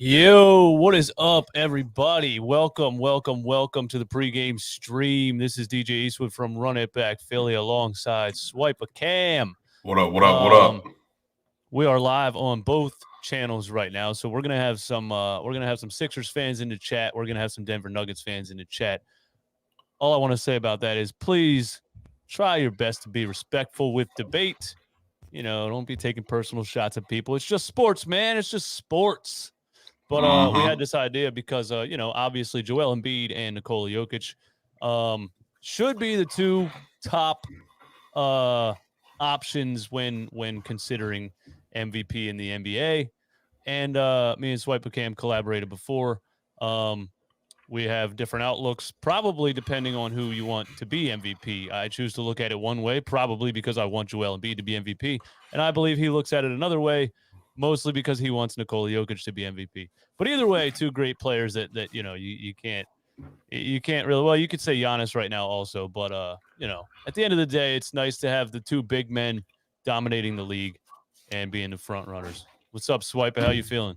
Yo, what is up, everybody? Welcome to the pregame stream. This is DJ Eastwood from Run It Back Philly alongside Swipacam. What up? What up? What up? We are live on both channels right now, so we're gonna have some Sixers fans in the chat. We're gonna have some Denver Nuggets fans in the chat. All I want to say about that is please try your best to be respectful with debate. Don't be taking personal shots at people. It's just sports, man. It's just sports. But we had this idea because, obviously Joel Embiid and Nikola Jokic should be the two top options when considering MVP in the NBA. And me and Swipacam collaborated before. We have different outlooks, probably depending on who you want to be MVP. I choose to look at it one way, probably because I want Joel Embiid to be MVP. And I believe he looks at it another way, mostly because he wants Nikola Jokic to be MVP. But either way, two great players that you can't really, well, you could say Giannis right now also, but at the end of the day, it's nice to have the two big men dominating the league and being the front runners. What's up, Swiper? How you feeling?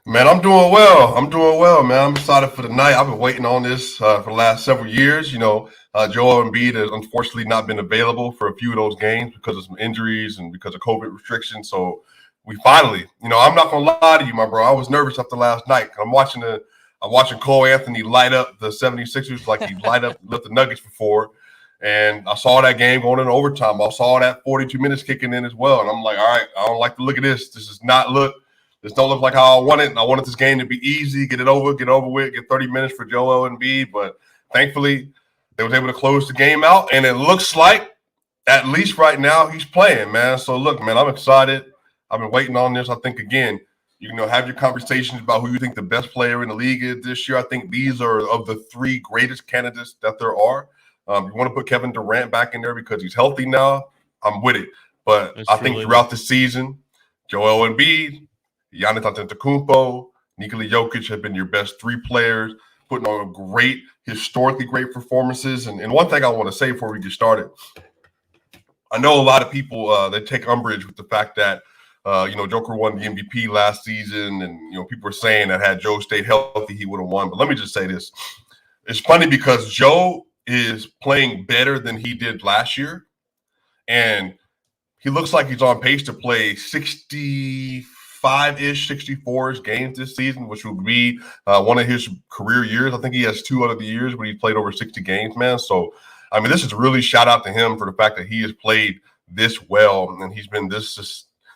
Man, I'm doing well, man. I'm excited for the night. I've been waiting on this for the last several years. Joel Embiid has unfortunately not been available for a few of those games because of some injuries and because of COVID restrictions. So we finally, I'm not gonna lie to you, my bro. I was nervous after last night. I'm watching Cole Anthony light up the 76ers like he light the Nuggets before. And I saw that game going into overtime. I saw that 42 minutes kicking in as well. And I'm like, all right, I don't like the look of this. This don't look like how I want it. And I wanted this game to be easy, get over with, get 30 minutes for Joel Embiid. But thankfully, they was able to close the game out. And it looks like, at least right now, he's playing, man. So, look, man, I'm excited. I've been waiting on this. I think, again, have your conversations about who you think the best player in the league is this year. I think these are of the three greatest candidates that there are. You want to put Kevin Durant back in there because he's healthy now. I'm with it. But I think throughout the season, Joel Embiid, Giannis Antetokounmpo, Nikola Jokic have been your best three players, putting on historically great performances. And one thing I want to say before we get started, I know a lot of people they take umbrage with the fact that Joker won the MVP last season, and people are saying that had Joe stayed healthy, he would have won. But let me just say this: it's funny because Joe is playing better than he did last year, and he looks like he's on pace to play 65-ish, 64-ish games this season, which will be one of his career years. I think he has two out of the years where he's played over 60 games, man. So, I mean, this is really shout out to him for the fact that he has played this well, and he's been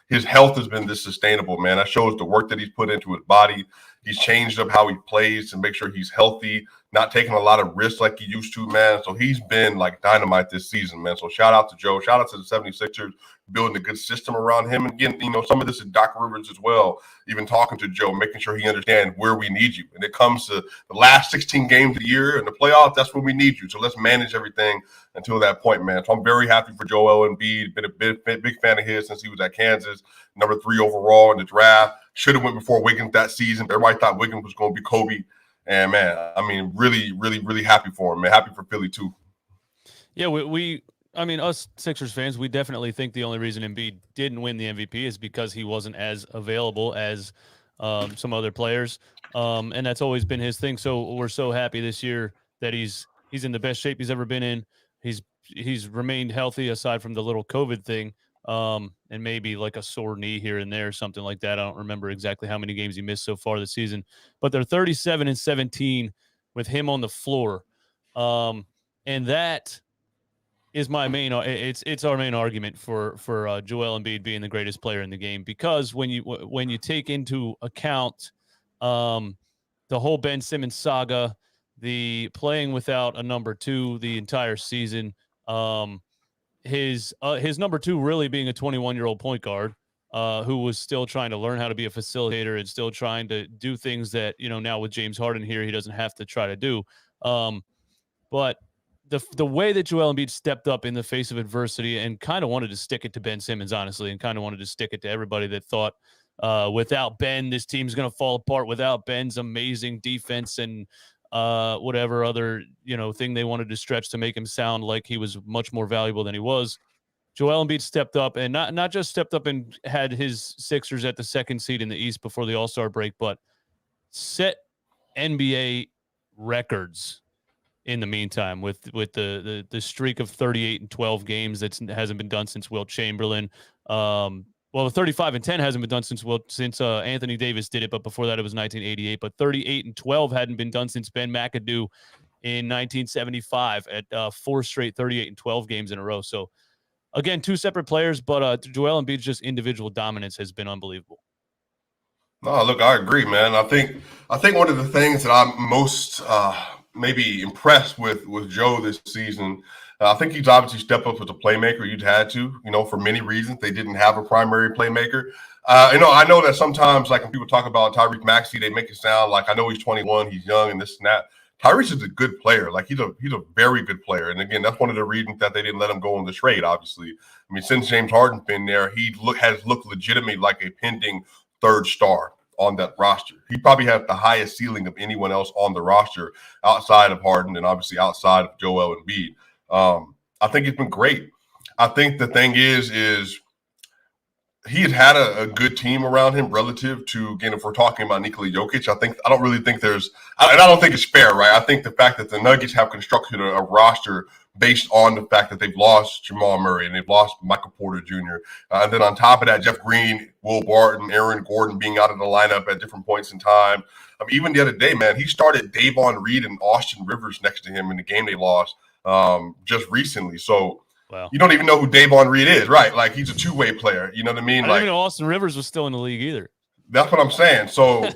his health has been this sustainable, man. That shows the work that he's put into his body. He's changed up how he plays to make sure he's healthy, not taking a lot of risks like he used to, man. So he's been like dynamite this season, man. So shout out to Joe. Shout out to the 76ers building a good system around him. And again, some of this is Doc Rivers as well, even talking to Joe, making sure he understands where we need you. And it comes to the last 16 games of the year and the playoffs, that's when we need you. So let's manage everything until that point, man. So I'm very happy for Joel Embiid. Been a big fan of his since he was at Kansas, number 3 overall in the draft. Should have went before Wiggins that season. Everybody thought Wiggins was going to be Kobe. And, man, I mean, really, really, really happy for him, man. Happy for Philly, too. Yeah, us Sixers fans, we definitely think the only reason Embiid didn't win the MVP is because he wasn't as available as some other players. And that's always been his thing. So we're so happy this year that he's in the best shape he's ever been in. He's remained healthy aside from the little COVID thing. And maybe like a sore knee here and there, something like that. I don't remember exactly how many games he missed so far this season, but they're 37-17 with him on the floor. And that is my main, it's our main argument for Joel Embiid being the greatest player in the game, because when you take into account, the whole Ben Simmons saga, the playing without a number 2 the entire season, his number 2 really being a 21-year-old point guard who was still trying to learn how to be a facilitator and still trying to do things that, now with James Harden here, he doesn't have to try to do. But the way that Joel Embiid stepped up in the face of adversity and kind of wanted to stick it to Ben Simmons, honestly, and kind of wanted to stick it to everybody that thought without Ben, this team's going to fall apart, without Ben's amazing defense and whatever other, thing they wanted to stretch to make him sound like he was much more valuable than he was. Joel Embiid stepped up, and not just stepped up and had his Sixers at the second seed in the East before the All-Star break, but set NBA records in the meantime with the streak of 38 and 12 games that hasn't been done since Wilt Chamberlain. Well, the 35 and 10 hasn't been done since Anthony Davis did it, but before that it was 1988. But 38 and 12 hadn't been done since Ben McAdoo in 1975 at 4 straight 38 and 12 games in a row. So again, 2 separate players, but Joel Embiid's just individual dominance has been unbelievable. No, look, I agree, man. I think one of the things that I'm most maybe impressed with Joe this season, I think he's obviously stepped up as a playmaker. You'd had to, for many reasons. They didn't have a primary playmaker. I know that sometimes, like when people talk about Tyrese Maxey, they make it sound like, I know he's 21, he's young, and this and that. Tyrese is a good player. Like he's a very good player. And again, that's one of the reasons that they didn't let him go on the trade. Obviously, I mean, since James Harden's been there, has looked legitimately like a pending third star on that roster. He probably has the highest ceiling of anyone else on the roster outside of Harden and obviously outside of Joel Embiid. I think it's been great. I think the thing is he has had a good team around him relative to, again, if we're talking about Nikola Jokic, I don't really think I don't think it's fair, right? I think the fact that the Nuggets have constructed a roster based on the fact that they've lost Jamal Murray and they've lost Michael Porter Jr. And then on top of that, Jeff Green, Will Barton, Aaron Gordon being out of the lineup at different points in time. I mean, even the other day, man, he started Davon Reed and Austin Rivers next to him in the game they lost just recently. So wow. You don't even know who Davon Reed is, right? Like he's a two-way player. You know what I mean? I didn't even know Austin Rivers was still in the league either. That's what I'm saying. So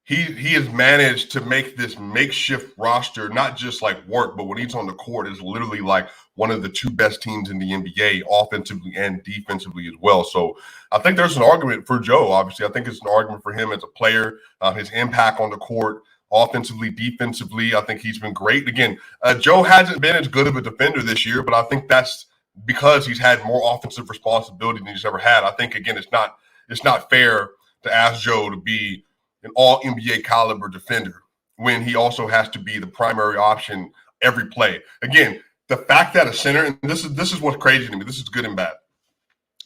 he has managed to make this makeshift roster not just like work, but when he's on the court, is literally like one of the 2 best teams in the NBA, offensively and defensively as well. So I think there's an argument for Joe. Obviously, I think it's an argument for him as a player, his impact on the court. Offensively, defensively, I think he's been great. Again, Joe hasn't been as good of a defender this year, but I think that's because he's had more offensive responsibility than he's ever had. I think, again, it's not fair to ask Joe to be an all-NBA caliber defender when he also has to be the primary option every play. Again, the fact that a center, and this is what's crazy to me, this is good and bad.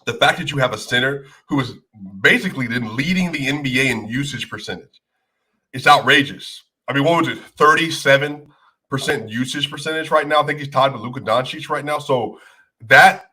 The fact that you have a center who is basically then leading the NBA in usage percentage, it's outrageous. I mean, what was it? 37% usage percentage right now. I think he's tied with Luka Doncic right now. So that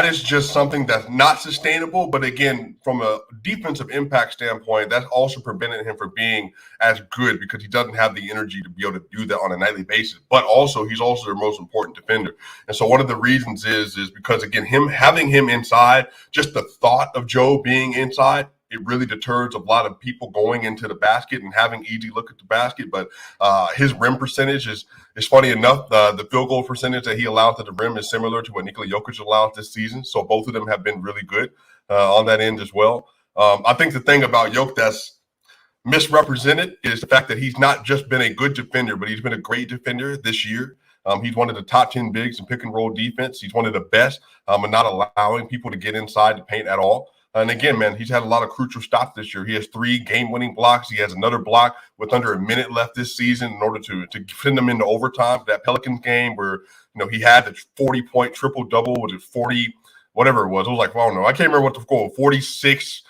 is just something that's not sustainable. But again, from a defensive impact standpoint, that's also prevented him from being as good because he doesn't have the energy to be able to do that on a nightly basis. But also, he's also their most important defender. And so one of the reasons is because, again, having him inside, just the thought of Joe being inside, it really deters a lot of people going into the basket and having easy look at the basket. But his rim percentage is funny enough. The field goal percentage that he allows at the rim is similar to what Nikola Jokic allows this season. So both of them have been really good on that end as well. I think the thing about Jokic that's misrepresented is the fact that he's not just been a good defender, but he's been a great defender this year. He's one of the top 10 bigs in pick and roll defense. He's one of the best and not allowing people to get inside the paint at all. And again, man, he's had a lot of crucial stops this year. He has 3 game-winning blocks. He has another block with under a minute left this season in order to send them into overtime. That Pelicans game where, he had the 40-point triple-double. Was it 40, whatever it was? It was like, well, no, I can't remember what the score was, 46-14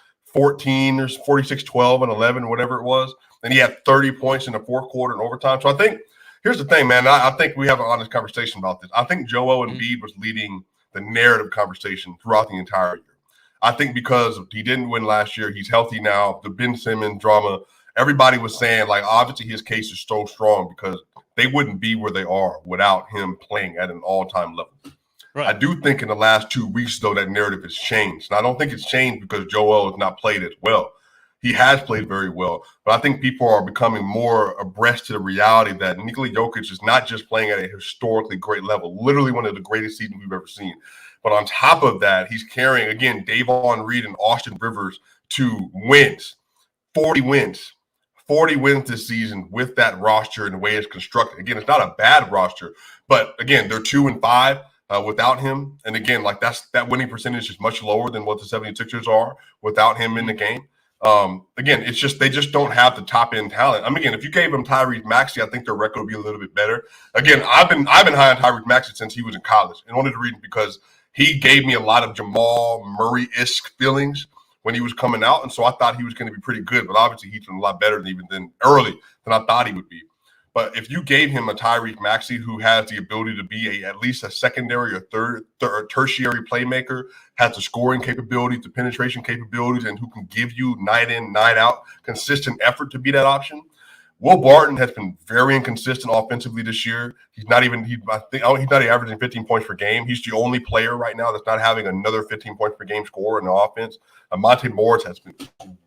or 46-12 and 11, whatever it was. And he had 30 points in the fourth quarter in overtime. So I think, here's the thing, man. I think we have an honest conversation about this. I think Joel Embiid was leading the narrative conversation throughout the entire year. I think because he didn't win last year, he's healthy now. The Ben Simmons drama, everybody was saying, like, obviously his case is so strong because they wouldn't be where they are without him playing at an all-time level. Right. I do think in the last 2 weeks, though, that narrative has changed. And I don't think it's changed because Joel has not played as well. He has played very well. But I think people are becoming more abreast to the reality that Nikola Jokic is not just playing at a historically great level, literally one of the greatest seasons we've ever seen. But on top of that, he's carrying, again, Davon Reed and Austin Rivers to wins, 40 wins this season with that roster and the way it's constructed. Again, it's not a bad roster, but again, they're 2-5 without him. And again, like that winning percentage is much lower than what the 76ers are without him in the game. Again, it's just they just don't have the top end talent. I mean, again, if you gave them Tyrese Maxey, I think their record would be a little bit better. Again, I've been high on Tyrese Maxey since he was in college, and one of the reasons because he gave me a lot of Jamal Murray-esque feelings when he was coming out, and so I thought he was going to be pretty good. But obviously, he's been a lot better than early than I thought he would be. But if you gave him a Tyrese Maxey who has the ability to be at least a secondary or third tertiary playmaker, has the scoring capabilities, the penetration capabilities, and who can give you night in, night out consistent effort to be that option. Will Barton has been very inconsistent offensively this year. He's not averaging 15 points per game. He's the only player right now that's not having another 15 points per game score in the offense. Monte Morris has been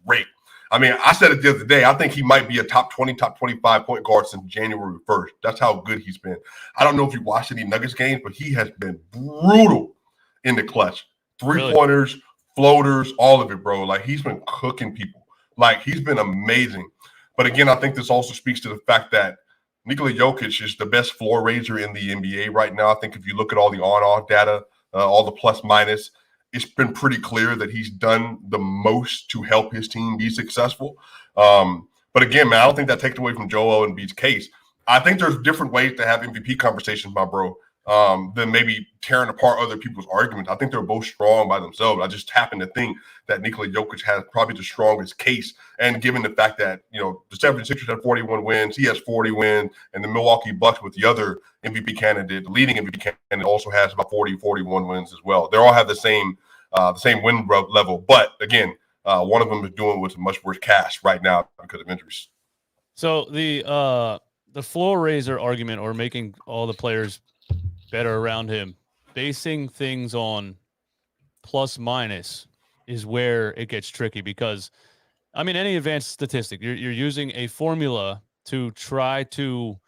great. I mean, I said it the other day. I think he might be a top 20, top 25 point guard since January 1st. That's how good he's been. I don't know if you watched any Nuggets games, but he has been brutal in the clutch. Three-pointers, floaters, all of it, bro. Like, he's been cooking people. Like, he's been amazing. But again, I think this also speaks to the fact that Nikola Jokic is the best floor raiser in the NBA right now. I think if you look at all the on-off data, all the plus-minus, it's been pretty clear that he's done the most to help his team be successful. But again, man, I don't think that takes away from Joel Embiid's case. I think there's different ways to have MVP conversations, my bro, than maybe tearing apart other people's arguments. I think they're both strong by themselves. I just happen to think that Nikola Jokic has probably the strongest case. And given the fact that, you know, the 76ers have 41 wins, he has 40 wins, and the Milwaukee Bucks with the other MVP candidate, the leading MVP candidate, also has about 41 wins as well. They all have the same win level. But again, one of them is doing with a much worse cast right now because of injuries. So the floor raiser argument, or making all the players better around him, basing things on plus minus, is where it gets tricky, because I mean, any advanced statistic, you're using a formula to try to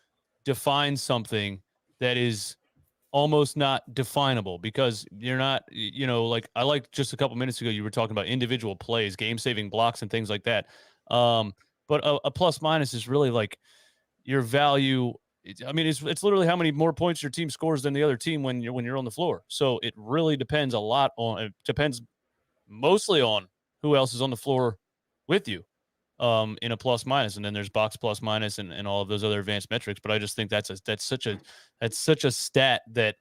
define something that is almost not definable, because you're not, you know, like I like just a couple minutes ago, you were talking about individual plays, game-saving blocks and things like that. But a plus minus is really like your value. I mean, it's literally how many more points your team scores than the other team when you're on the floor. So it really depends it depends mostly on who else is on the floor with you in a plus minus. And then there's box plus minus and all of those other advanced metrics. But I just think that's such a stat that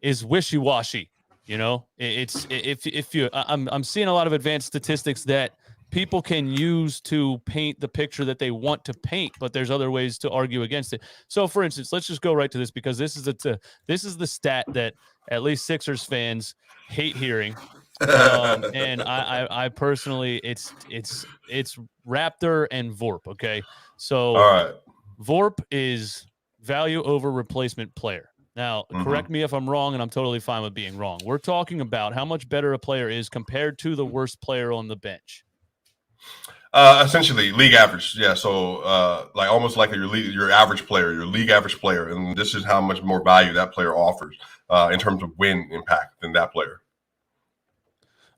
is wishy-washy. You know, I'm seeing a lot of advanced statistics that people can use to paint the picture that they want to paint, but there's other ways to argue against it. So, for instance, let's just go right to this, because this is the stat that at least Sixers fans hate hearing. And I personally, it's Raptor and VORP. Okay, so All right. VORP is value over replacement player. Now, correct me if I'm wrong, and I'm totally fine with being wrong. We're talking about how much better a player is compared to the worst player on the bench. Essentially, league average. Yeah, so like almost like your average player, your league average player, and this is how much more value that player offers in terms of win impact than that player.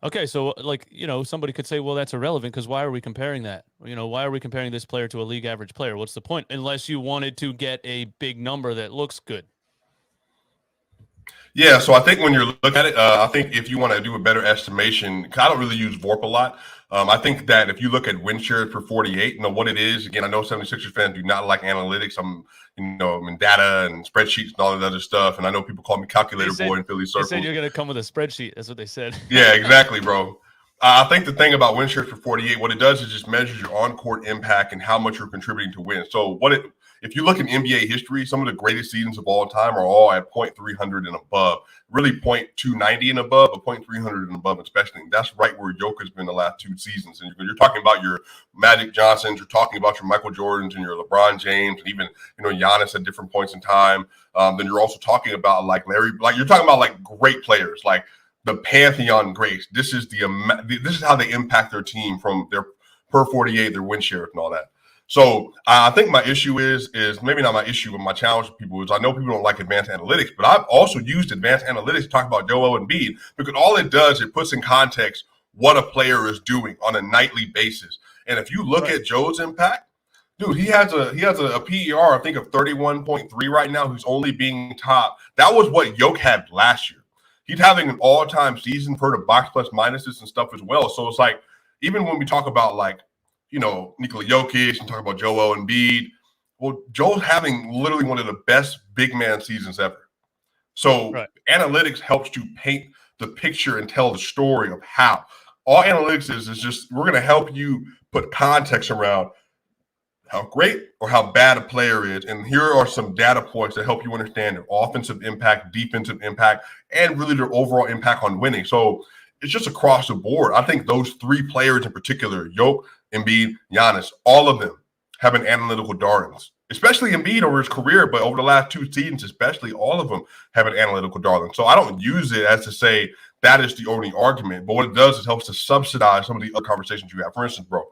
Okay, so like, you know, somebody could say, well, that's irrelevant, because why are we comparing that? You know, why are we comparing this player to a league average player? What's the point? Unless you wanted to get a big number that looks good. Yeah, so I think when you're looking at it, I think if you want to do a better estimation, I don't really use VORP a lot. I think that if you look at win shares per 48, you know what it is. Again, I know 76ers fans do not like analytics. I'm in data and spreadsheets and all of that other stuff. And I know people call me calculator boy in Philly circles. They said you're going to come with a spreadsheet. That's what they said. Yeah, exactly, bro. I think the thing about win shares for 48, what it does is just measures your on-court impact and how much you're contributing to win. So if you look in NBA history, some of the greatest seasons of all time are all at .300 and above. Really .290 and above, but .300 and above especially. That's right where Jokic's been the last two seasons. And you're talking about your Magic Johnsons, you're talking about your Michael Jordans and your LeBron James, and even Giannis at different points in time. Then you're also talking about like Larry, like you're talking about like great players, like the Pantheon greats. This is how they impact their team from their per 48, their win share and all that. So I think my issue is maybe not my issue, but my challenge to people is I know people don't like advanced analytics, but I've also used advanced analytics to talk about Joel Embiid, because all it does, it puts in context what a player is doing on a nightly basis. And if you look at Joe's impact, dude, he has a PER, I think, of 31.3 right now, who's only being top. That was what Jokic had last year. He's having an all-time season per the box plus minuses and stuff as well. So it's like, even when we talk about like, Nikola Jokic and talk about Joel Embiid, well, Joel's having literally one of the best big man seasons ever. So analytics helps to paint the picture and tell the story of how. All analytics is just we're going to help you put context around how great or how bad a player is. And here are some data points that help you understand their offensive impact, defensive impact, and really their overall impact on winning. So it's just across the board. I think those three players in particular, Jokic, Embiid, Giannis, all of them have an analytical darlings, especially Embiid over his career, but over the last 2 seasons, especially, all of them have an analytical darling. So I don't use it as to say that is the only argument, but what it does is helps to subsidize some of the other conversations you have. For instance, bro,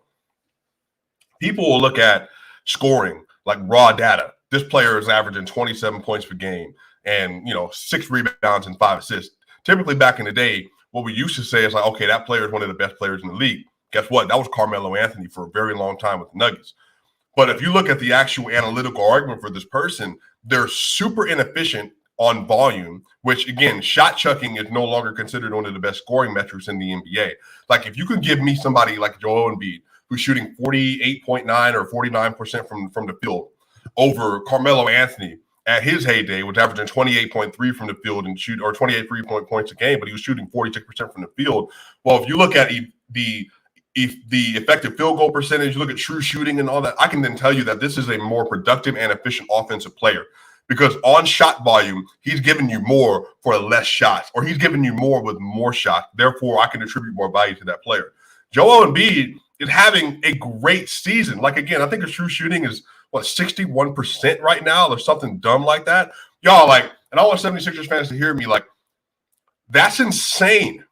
people will look at scoring like raw data. This player is averaging 27 points per game and 6 rebounds and 5 assists. Typically back in the day, what we used to say is like, okay, that player is one of the best players in the league. Guess what? That was Carmelo Anthony for a very long time with the Nuggets. But if you look at the actual analytical argument for this person, they're super inefficient on volume, which, again, shot chucking is no longer considered one of the best scoring metrics in the NBA. Like, if you can give me somebody like Joel Embiid, who's shooting 48.9 or 49% from the field, over Carmelo Anthony at his heyday, was averaging 28.3 from the field and shoot, or 28 3-point points a game, but he was shooting 46% from the field. Well, if you look at the effective field goal percentage, you look at true shooting and all that, I can then tell you that this is a more productive and efficient offensive player, because on shot volume, he's giving you more for less shots, or he's giving you more with more shots. Therefore, I can attribute more value to that player. Joel Embiid is having a great season. Like, again, I think his true shooting is, 61% right now, or something dumb like that. Y'all, like, and I want 76ers fans to hear me, like, that's insane.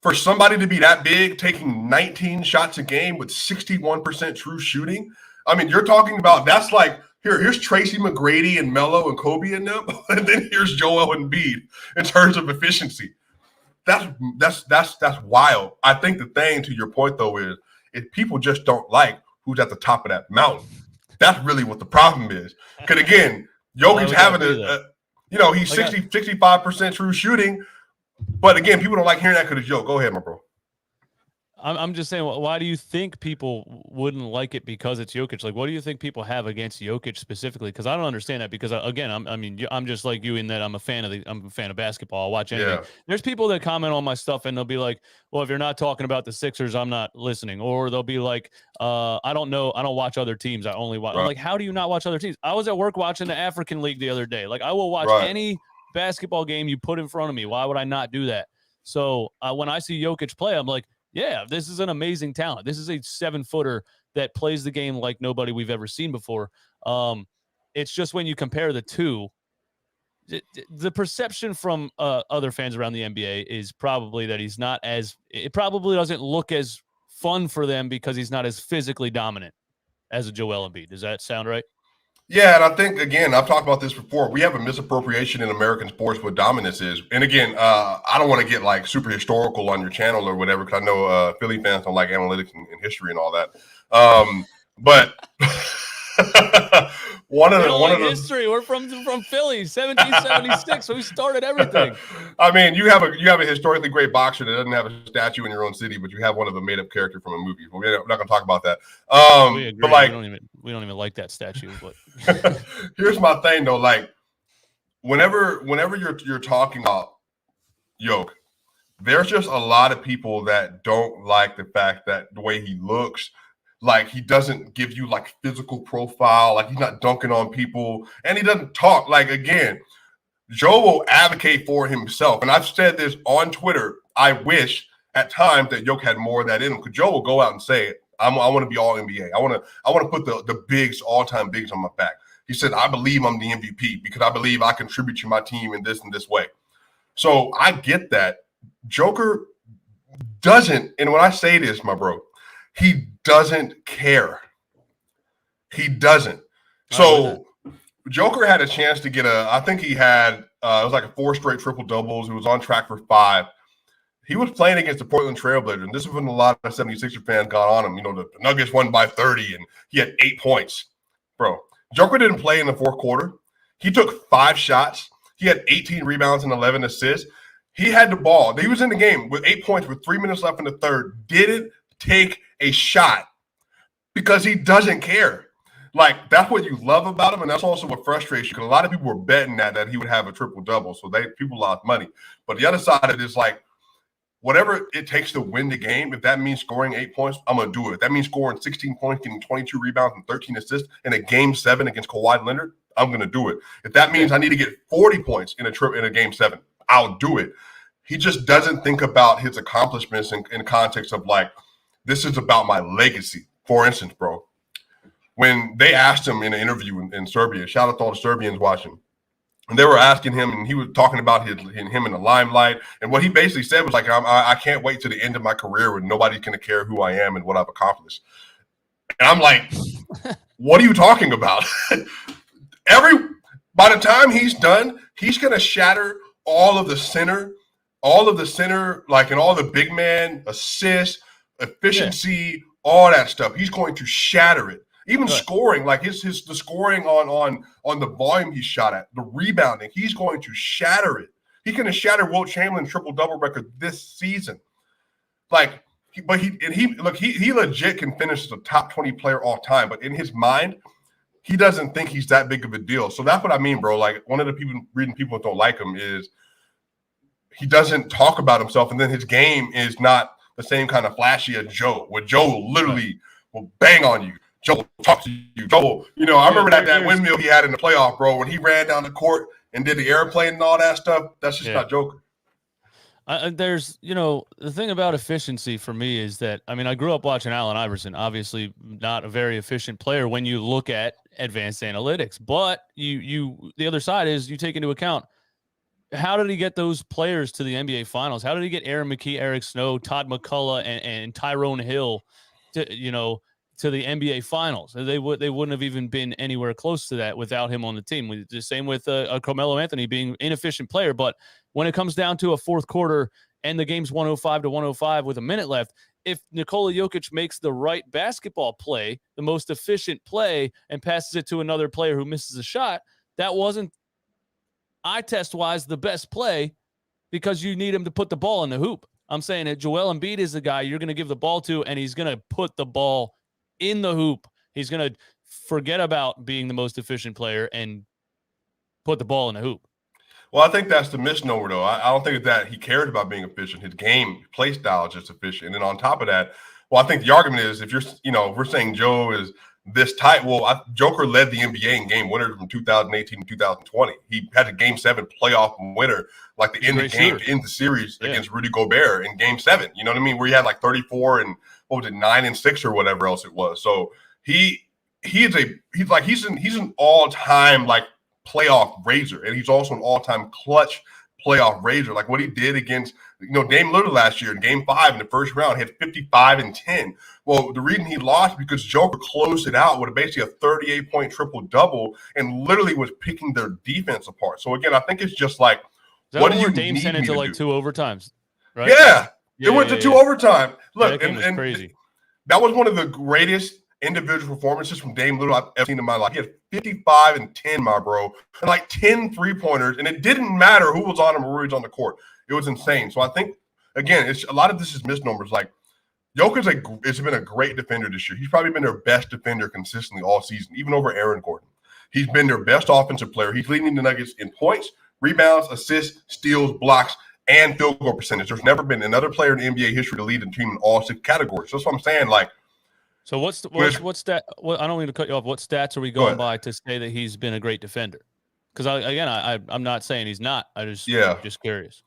For somebody to be that big, taking 19 shots a game with 61% true shooting. I mean, you're talking about, that's like, here's Tracy McGrady and Melo and Kobe and them, and then here's Joel Embiid in terms of efficiency. That's wild. I think the thing, to your point though, is if people just don't like who's at the top of that mountain, that's really what the problem is. Because again, Jokic's having he's 65% true shooting. But again, people don't like hearing that because it's Joe. Go ahead, my bro. I'm just saying, why do you think people wouldn't like it because it's Jokic? Like, what do you think people have against Jokic specifically? Because I don't understand that. Because again, I'm just like you in that I'm a fan of basketball. I'll watch anything. Yeah. There's people that comment on my stuff and they'll be like, "Well, if you're not talking about the Sixers, I'm not listening." Or they'll be like, "I don't know. I don't watch other teams. I only watch." Right. I'm like, how do you not watch other teams? I was at work watching the African League the other day. Like, I will watch any basketball game you put in front of me. Why would I not do that? So when I see Jokic play, I'm like, yeah, this is an amazing talent. This is a 7-footer that plays the game like nobody we've ever seen before. It's just when you compare the two, the perception from other fans around the NBA is probably that he's not as – it probably doesn't look as fun for them because he's not as physically dominant as a Joel Embiid. Does that sound right? Yeah, and I think, again, I've talked about this before. We have a misappropriation in American sports what dominance is. And again, I don't want to get like super historical on your channel or whatever, because I know Philly fans don't like analytics and history and all that. But one of the history. We're from Philly, 1776. We started everything. I mean, you have a historically great boxer that doesn't have a statue in your own city, but you have one of a made up character from a movie. We're not going to talk about that. But like, we don't even like that statue. But here's my thing though. Like, whenever you're talking about Jokic, there's just a lot of people that don't like the fact that the way he looks. Like, he doesn't give you like physical profile, like he's not dunking on people, and he doesn't talk. Like, again, Joe will advocate for himself. And I've said this on Twitter. I wish at times that Jokic had more of that in him, because Joe will go out and say, I want to be all NBA. I want to put the bigs, all-time bigs on my back. He said, I believe I'm the MVP because I believe I contribute to my team in this and this way. So I get that. Joker doesn't, and when I say this, my bro, he doesn't care. He doesn't. So Joker had a chance to get I think he had, it was like 4 straight triple doubles. He was on track for 5. He was playing against the Portland Trailblazers, and this is when a lot of 76er fans got on him. The Nuggets won by 30, and he had 8 points. Bro, Joker didn't play in the fourth quarter. He took 5 shots. He had 18 rebounds and 11 assists. He had the ball. He was in the game with 8 points with 3 minutes left in the third. Didn't take a shot because he doesn't care. like that's what you love about him, and that's also what frustrates you because a lot of people were betting that he would have a triple double, so people lost money. But the other side of it is like whatever it takes to win the game. If that means scoring 8 points, I'm gonna do it. If that means scoring 16 points, getting 22 rebounds and 13 assists in a game 7 against Kawhi Leonard, I'm gonna do it. If that means I need to get 40 points in a game 7, I'll do it. He just doesn't think about his accomplishments in context of like, this is about my legacy. For instance, bro, when they asked him in an interview in Serbia, shout out to all the Serbians watching, and they were asking him, and he was talking about him in the limelight, and what he basically said was like, I can't wait to the end of my career when nobody's going to care who I am and what I've accomplished. And I'm like, what are you talking about? By the time he's done, he's going to shatter all of the center, like, and all the big man assists, efficiency, all that stuff. He's going to shatter it. Even scoring, like the scoring on the volume he shot at, the rebounding, he's going to shatter it. He can shatter Wilt Chamberlain's triple-double record this season. Like, he legit can finish as a top 20 player all time, but in his mind, he doesn't think he's that big of a deal. So that's what I mean, bro. Like, one of the reason people don't like him is he doesn't talk about himself, and then his game is not the same kind of flashy as Joe, where Joe literally will bang on you. Joe will talk to you. Joe, I remember that windmill he had in the playoff, bro, when he ran down the court and did the airplane and all that stuff. That's just not Joker. There's, the thing about efficiency for me is that, I grew up watching Allen Iverson, obviously not a very efficient player when you look at advanced analytics, but the other side is you take into account, how did he get those players to the NBA Finals? How did he get Aaron McKee, Eric Snow, Todd McCullough, and Tyrone Hill to the NBA Finals? They wouldn't have even been anywhere close to that without him on the team. The same with Carmelo Anthony being an inefficient player, but when it comes down to a fourth quarter and the game's 105-105 with a minute left, if Nikola Jokic makes the right basketball play, the most efficient play, and passes it to another player who misses a shot, that wasn't eye test wise the best play because you need him to put the ball in the hoop. I'm saying that Joel Embiid is the guy you're going to give the ball to, and he's going to put the ball in the hoop. He's going to forget about being the most efficient player and put the ball in the hoop. Well, I think that's the misnomer, though. I don't think that he cares about being efficient. His game play style is just efficient. And then on top of that, well, I think the argument is if we're saying Joe is this tight, well, Joker led the NBA in game winners from 2018 to 2020. He had a game 7 playoff winner, like the end of the game to end the series against Rudy Gobert in game 7. You know what I mean? Where he had like 34 and 9 and 6 or whatever else it was. So he's an all-time like playoff raiser, and he's also an all-time clutch playoff raiser. Like what he did against Dame Lillard last year in game 5 in the first round, he had 55 and 10. Well, the reason he lost because Joker closed it out with basically a 38-point triple-double and literally was picking their defense apart. So again, I think it's just like, what do you Dame need sent me into to like do? 2 overtimes, right? Yeah, it went to 2 overtime. Look, that game was crazy. That was one of the greatest individual performances from Dame Lillard I've ever seen in my life. He had 55 and 10, my bro, and like 10 3-pointers, and it didn't matter who was on him or who was on the court. It was insane. So I think, again, it's a lot of this is misnomers. Like, Jokic has been a great defender this year. He's probably been their best defender consistently all season, even over Aaron Gordon. He's been their best offensive player. He's leading the Nuggets in points, rebounds, assists, steals, blocks, and field goal percentage. There's never been another player in NBA history to lead the team in all 6 categories. So that's what I'm saying. Like, so what's stat? I don't mean to cut you off. What stats are we going by to say that he's been a great defender? Because I'm not saying he's not. I'm just curious.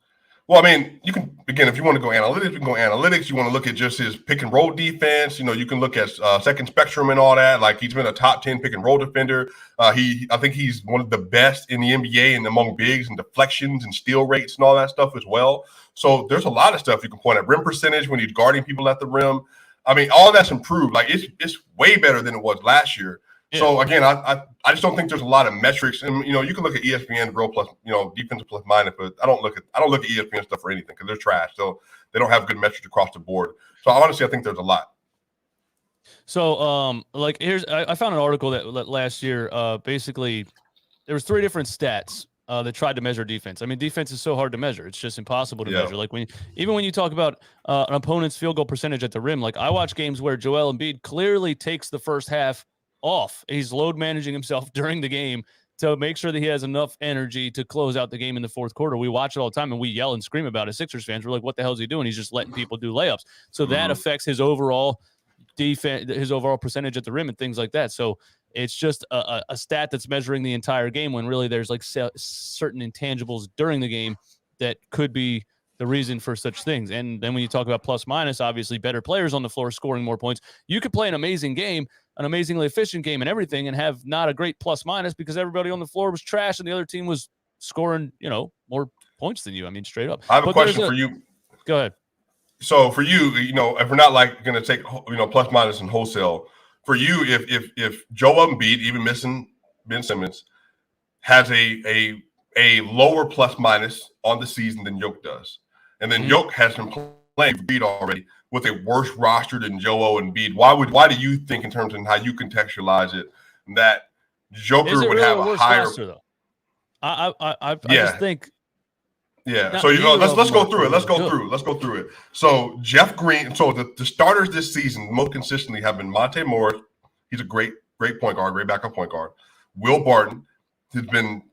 Well, I mean, you can, again, if you want to go analytics, you can go analytics. You want to look at just his pick and roll defense. You can look at second spectrum and all that. Like, he's been a top 10 pick and roll defender. I think he's one of the best in the NBA and among bigs and deflections and steal rates and all that stuff as well. So there's a lot of stuff you can point at. Rim percentage when he's guarding people at the rim. I mean, all that's improved. Like, it's way better than it was last year. Yeah. So again, I just don't think there's a lot of metrics, and you can look at ESPN Real Plus, defensive plus minus, but I don't look at ESPN stuff for anything because they're trash. So they don't have good metrics across the board. So honestly, I think there's a lot. So I found an article that last year, basically there was 3 different stats that tried to measure defense. I mean, defense is so hard to measure; it's just impossible to measure. Like even when you talk about an opponent's field goal percentage at the rim, like I watch games where Joel Embiid clearly takes the first half off. He's load managing himself during the game to make sure that he has enough energy to close out the game in the fourth quarter. We watch it all the time, and we yell and scream about it. Sixers fans, we're like, what the hell is he doing? He's just letting people do layups. So that affects his overall defense, his overall percentage at the rim and things like that. So it's just a stat that's measuring the entire game when really there's like certain intangibles during the game that could be the reason for such things. And then when you talk about plus minus, obviously better players on the floor scoring more points. You could play an amazing game, an amazingly efficient game and everything, and have not a great plus minus because everybody on the floor was trash and the other team was scoring, more points than you. I mean, straight up. I have a question for you. Go ahead. So for you, if we're not like going to take, plus minus and wholesale, for you, if Joel Embiid, even missing Ben Simmons, has a lower plus minus on the season than Jokic does, and then Jokic has been playing for Embiid already with a worse roster than Joel Embiid, why do you think, in terms of how you contextualize it, that Joker would really have a higher roster, though? I just think. Yeah. So let's go through it. Let's go through it. So Jeff Green. So the starters this season most consistently have been Monte Morris. He's a great point guard, great backup point guard. Will Barton has been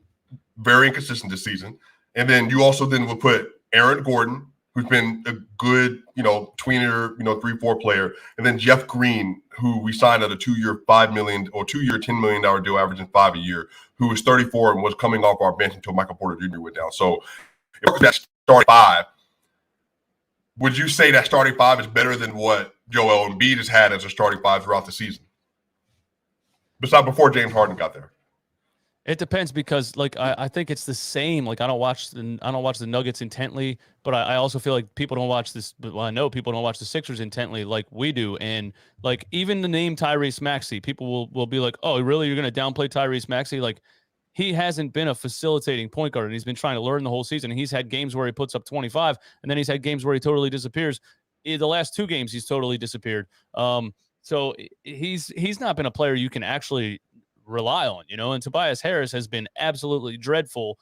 very inconsistent this season, and then you also then would put Aaron Gordon, who's been a good, tweener, 3-4 player, and then Jeff Green, who we signed at a 2-year $5 million or 2-year $10 million deal, averaging $5 a year, who was 34 and was coming off our bench until Michael Porter Jr. went down. So if that starting five, would you say that starting five is better than what Joel Embiid has had as a starting five throughout the season? Besides before James Harden got there. It depends because, I think it's the same. I don't watch the Nuggets intently, but I also feel like people don't watch this. Well, I know people don't watch the Sixers intently like we do, and even the name Tyrese Maxey, people will be like, "Oh, really? You're going to downplay Tyrese Maxey?" He hasn't been a facilitating point guard, and he's been trying to learn the whole season. And he's had games where he puts up 25, and then he's had games where he totally disappears. In the last 2 games, he's totally disappeared. So he's not been a player you can actually rely on, and Tobias Harris has been absolutely dreadful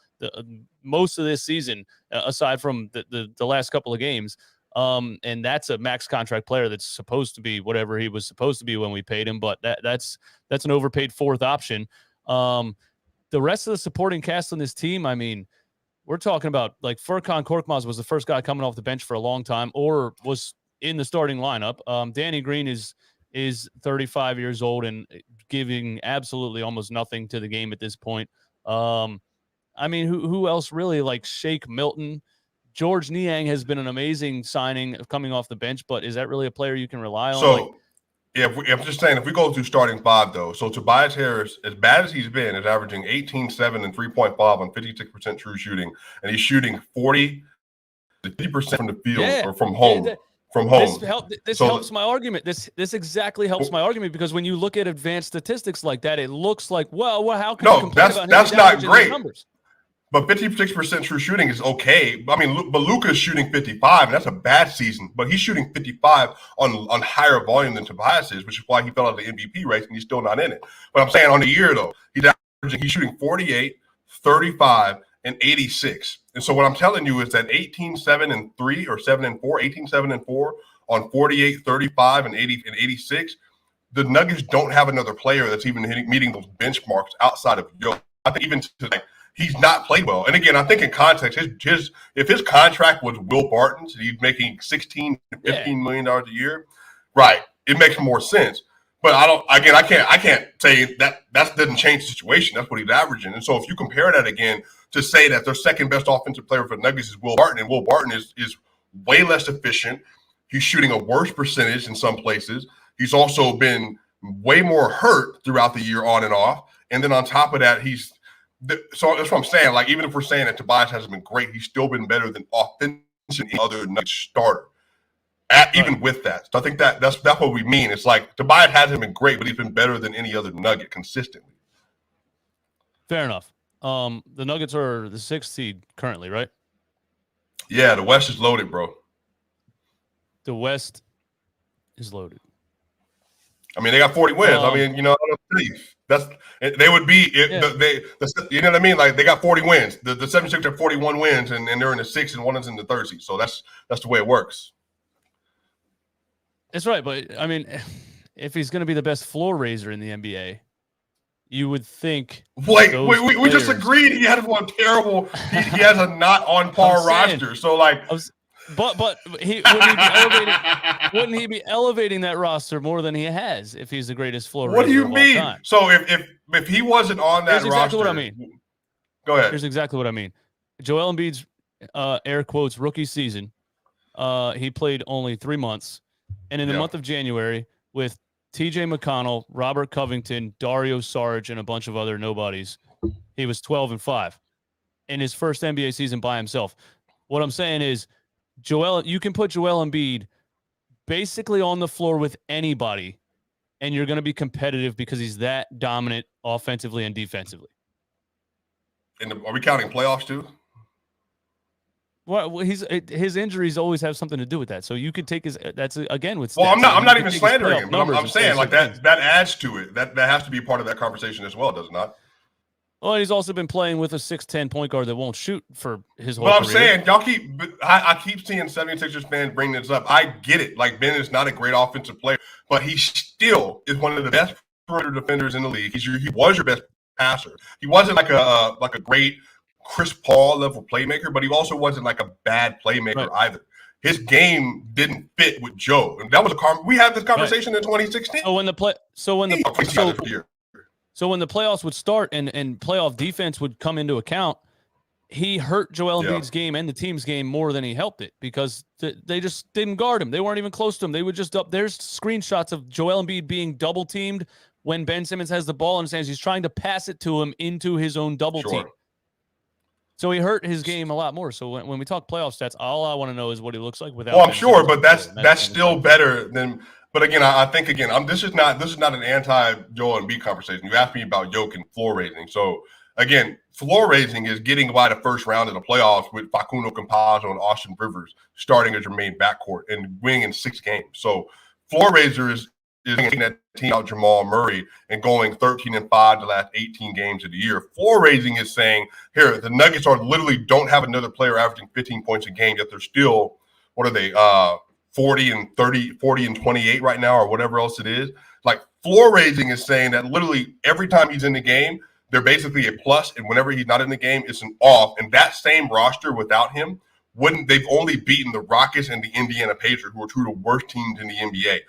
most of this season, aside from the last couple of games. And that's a max contract player that's supposed to be whatever he was supposed to be when we paid him, but that's an overpaid 4th option. The rest of the supporting cast on this team, I mean, we're talking about Furkan Korkmaz was the first guy coming off the bench for a long time or was in the starting lineup. Danny Green is 35 years old and giving absolutely almost nothing to the game at this point. I mean, who else really? Shake Milton. George Niang has been an amazing signing coming off the bench, but is that really a player you can rely on? So, I'm just saying, if we go through starting five, though, so Tobias Harris, as bad as he's been, is averaging 18-7 and 3.5 on 56% true shooting, and he's shooting 40 to 50% from the field or from home. This helps my argument. This exactly helps my argument because when you look at advanced statistics like that, it looks like, well, how can you complain about that's not great. Numbers? But 56% true shooting is okay. I mean, but Luka's shooting 55, and that's a bad season. But he's shooting 55 on higher volume than Tobias is, which is why he fell out of the MVP race, and he's still not in it. But I'm saying on the year, though, he's shooting 48, 35, and 86. And so what I'm telling you is that 18-7 and 3 or 7 and 4, 18-7 and 4 on 48, 35, and 80 and 86, the Nuggets don't have another player that's even meeting those benchmarks outside of Joe. I think even to he's not played well. And again, I think in context, if his contract was Will Barton's, he's making $16 to $15 million a year, right? It makes more sense. But I can't say that doesn't change the situation. That's what he's averaging. And so if you compare that again to say that their second best offensive player for the Nuggets is Will Barton, and Will Barton is way less efficient. He's shooting a worse percentage in some places. He's also been way more hurt throughout the year on and off. And then on top of that, so that's what I'm saying. Even if we're saying that Tobias hasn't been great, he's still been better than offensive other Nuggets starter. Even with that. So I think that's what we mean. It's Tobias hasn't been great, but he's been better than any other Nugget consistently. Fair enough. The Nuggets are the 6th seed currently, right? Yeah, the West is loaded, bro. The West is loaded. I mean, they got 40 wins. I mean, they would be you know what I mean? They got 40 wins. The 76ers have 41 wins, and they're in the 6th, and one is in the 3rd seed. So that's the way it works. That's right, but I mean, if he's going to be the best floor raiser in the NBA, you would think. Wait, we just agreed he had one terrible. He has a not on par roster. So like, but wouldn't he be elevating that roster more than he has if he's the greatest floor raiser? What do you of mean? All time? So if he wasn't on that roster, exactly what I mean. Go ahead. Here's exactly what I mean. Joel Embiid's air quotes rookie season, he played only 3 months, and in the month of January with T.J. McConnell, Robert Covington, Dario Saric, and a bunch of other nobodies, he was 12-5 in his first NBA season by himself. What I'm saying is, you can put Joel Embiid basically on the floor with anybody, and you're going to be competitive because he's that dominant offensively and defensively. Are we counting playoffs too? Well, his injuries always have something to do with that. So you could take that's again with. Well, I'm not even slandering him. I'm saying like that adds to it. That has to be part of that conversation as well, does it not? Well, he's also been playing with a 6'10" point guard that won't shoot for his whole career. Well, I'm saying I keep seeing 76ers fans bring this up. I get it. Like, Ben is not a great offensive player, but he still is one of the best perimeter defenders in the league. He was your best passer. He wasn't like a great Chris Paul level playmaker, but he also wasn't like a bad playmaker either. His game didn't fit with Joe, and that was we had this conversation in 2016. So when the playoffs would start and playoff defense would come into account, he hurt Joel Embiid's game and the team's game more than he helped it because they just didn't guard him. They weren't even close to him. They would just up. There's screenshots of Joel Embiid being double teamed when Ben Simmons has the ball in his hands. He's trying to pass it to him into his own double team. So he hurt his game a lot more. So when we talk playoff stats, all I want to know is what he looks like without. Well, I'm sure, but that's still better than. But again, I think this is not an anti-Joel Embiid conversation. You asked me about Jokic and floor raising. So again, floor raising is getting by the first round of the playoffs with Facundo Campazzo and Austin Rivers starting as your main backcourt and winning in 6 games. So floor raiser is taking that team out Jamal Murray and going 13-5 the last 18 games of the year. Floor raising is saying, here, the Nuggets don't have another player averaging 15 points a game, yet they're still, what are they, 40 and 28 right now or whatever else it is. Like, floor raising is saying that literally every time he's in the game, they're basically a plus, and whenever he's not in the game, it's an off. And that same roster without him, they've only beaten the Rockets and the Indiana Pacers, who are two of the worst teams in the NBA.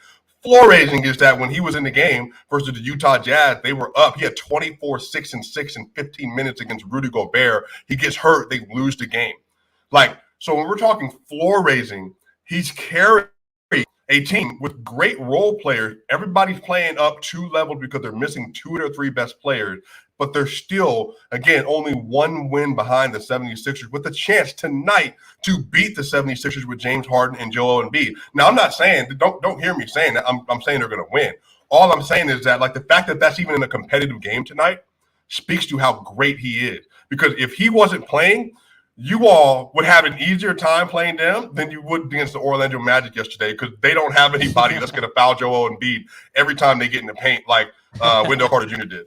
Floor raising is that when he was in the game versus the Utah Jazz, they were up. He had 24, 6 and 6 in 15 minutes against Rudy Gobert. He gets hurt, they lose the game. Like, so when we're talking floor raising, he's carrying a team with great role players. Everybody's playing up 2 levels because they're missing 2 of their 3 best players, but they're still, again, only 1 win behind the 76ers with a chance tonight to beat the 76ers with James Harden and Joel Embiid. Now, I'm not saying, don't hear me saying that. I'm saying they're going to win. All I'm saying is that, like, the fact that that's even in a competitive game tonight speaks to how great he is. Because if he wasn't playing, you all would have an easier time playing them than you would against the Orlando Magic yesterday because they don't have anybody that's going to foul Joel Embiid every time they get in the paint like Wendell Carter Jr. did.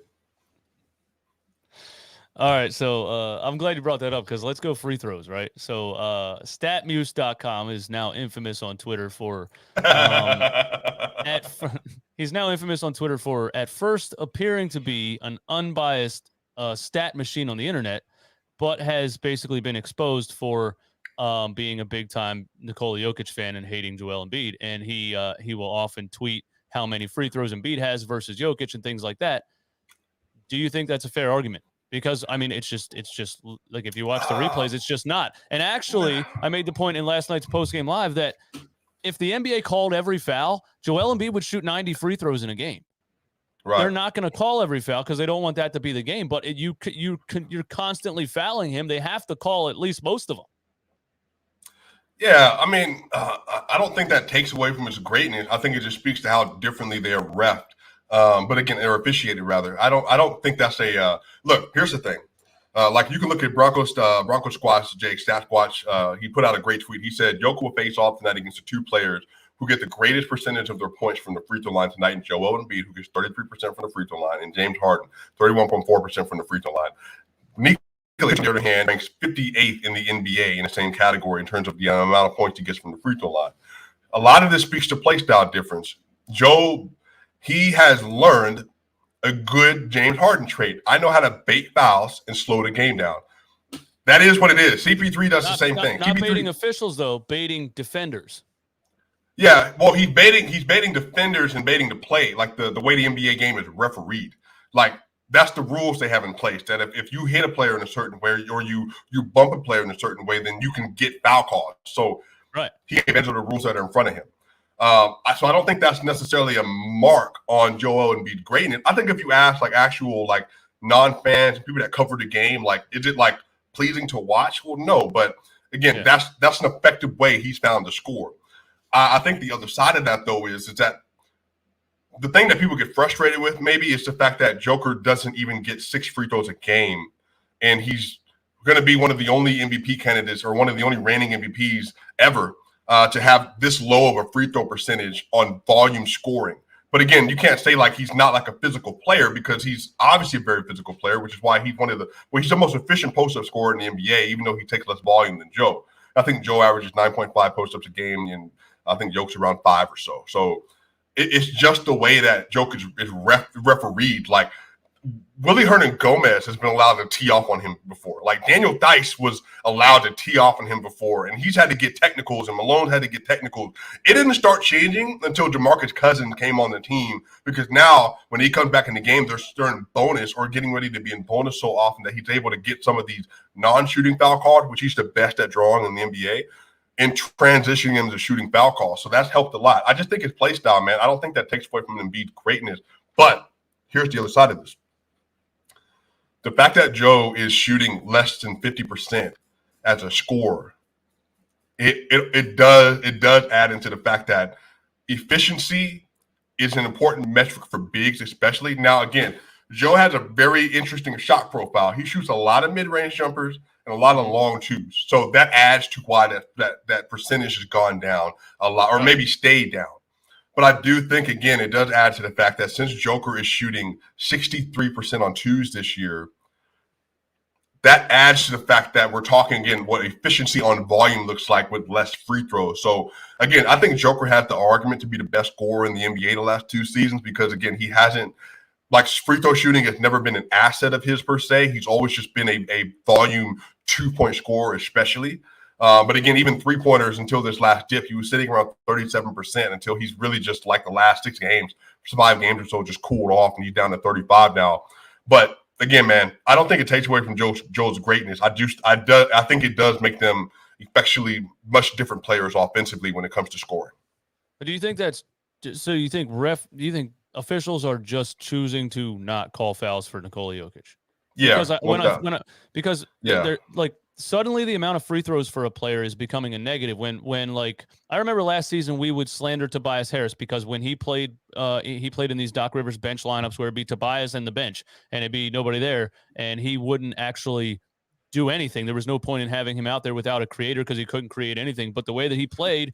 All right, so I'm glad you brought that up because let's go free throws, right? So statmuse.com is now infamous on Twitter for he's now infamous on Twitter for at first appearing to be an unbiased stat machine on the internet, but has basically been exposed for being a big-time Nikola Jokic fan and hating Joel Embiid. And he will often tweet how many free throws Embiid has versus Jokic and things like that. Do you think that's a fair argument? Because, I mean, it's just like if you watch the replays, it's just not. And actually, I made the point in last night's postgame live that if the NBA called every foul, Joel Embiid would shoot 90 free throws in a game. Right. They're not going to call every foul because they don't want that to be the game. But you're constantly fouling him. They have to call at least most of them. Yeah, I mean, I don't think that takes away from his greatness. I think it just speaks to how differently they are reffed. But again, they're officiated rather. I don't think that's a look. Here's the thing. Like you can look at Bronco Squatch, Jake Stat Squatch. He put out a great tweet. He said Jokic will face off tonight against the 2 players who get the greatest percentage of their points from the free throw line tonight, and Joel Embiid, who gets 33% from the free throw line, and James Harden, 31.4% from the free throw line. Nikola, on the other hand, ranks 58th in the NBA in the same category in terms of the amount of points he gets from the free throw line. A lot of this speaks to play style difference. Joe, he has learned a good James Harden trait. I know how to bait fouls and slow the game down. That is what it is. CP3 does the same thing. Not CP3, baiting officials though, baiting defenders. Yeah, well, he's baiting defenders and baiting the play, like the way the NBA game is refereed. Like that's the rules they have in place. That if you hit a player in a certain way or you bump a player in a certain way, then you can get foul calls. So right, he takes the rules that are in front of him. So I don't think that's necessarily a mark on Joel Embiid's greatness. I think if you ask like actual like non-fans, people that cover the game, like is it like pleasing to watch? Well, no, but again, that's an effective way he's found to score. I think the other side of that though is that the thing that people get frustrated with maybe is the fact that Joker doesn't even get 6 free throws a game, and he's going to be one of the only MVP candidates or one of the only reigning MVPs ever to have this low of a free throw percentage on volume scoring. But again, you can't say like he's not like a physical player because he's obviously a very physical player, which is why he's he's the most efficient post-up scorer in the NBA, even though he takes less volume than Joe. I think Joe averages 9.5 post-ups a game, and I think Jokic around 5 or so. So it's just the way that Jokic is refereed. Like Willie Hernan-Gomez has been allowed to tee off on him before. Like Daniel Dice was allowed to tee off on him before, and he's had to get technicals, and Malone had to get technicals. It didn't start changing until DeMarcus Cousins came on the team, because now when he comes back in the game, they're in bonus or getting ready to be in bonus so often that he's able to get some of these non-shooting foul calls, which he's the best at drawing in the NBA, and transitioning him to shooting foul calls. So that's helped a lot. I just think his play style, man, I don't think that takes away from Embiid's greatness. But here's the other side of this. The fact that Joe is shooting less than 50% as a scorer, it does add into the fact that efficiency is an important metric for bigs, especially. Now, again, Joe has a very interesting shot profile. He shoots a lot of mid-range jumpers and a lot of long twos. So that adds to why that percentage has gone down a lot, or maybe stayed down. But I do think, again, it does add to the fact that since Joker is shooting 63% on twos this year, that adds to the fact that we're talking, again, what efficiency on volume looks like with less free throws. So, again, I think Joker has the argument to be the best scorer in the NBA the last 2 seasons because, again, he hasn't – like free throw shooting has never been an asset of his per se. He's always just been a volume 2-point scorer especially. But again, even 3-pointers until this last dip, he was sitting around 37% until he's really just like the last 6 games, 5 games or so just cooled off, and he's down to 35 now. But again, man, I don't think it takes away from Joe's greatness. I think it does make them effectively much different players offensively when it comes to scoring. But do you think that's so? Do you think officials are just choosing to not call fouls for Nikola Jokic? Yeah, because they're like suddenly the amount of free throws for a player is becoming a negative. When like I remember last season we would slander Tobias Harris because when he played in these Doc Rivers bench lineups where it'd be Tobias and the bench and it'd be nobody there and he wouldn't actually do anything. There was no point in having him out there without a creator because he couldn't create anything. But the way that he played,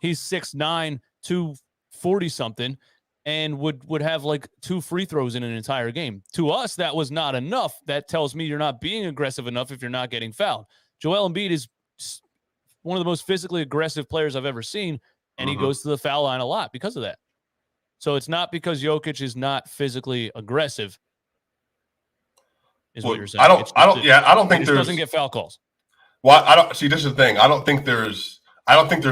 he's 6'9", 240 something. And would have like 2 free throws in an entire game. To us, that was not enough. That tells me you're not being aggressive enough if you're not getting fouled. Joel Embiid is one of the most physically aggressive players I've ever seen, and he goes to the foul line a lot because of that. So it's not because Jokic is not physically aggressive, what you're saying. I don't think he doesn't get foul calls. Well, I don't see. This is the thing. I don't think there's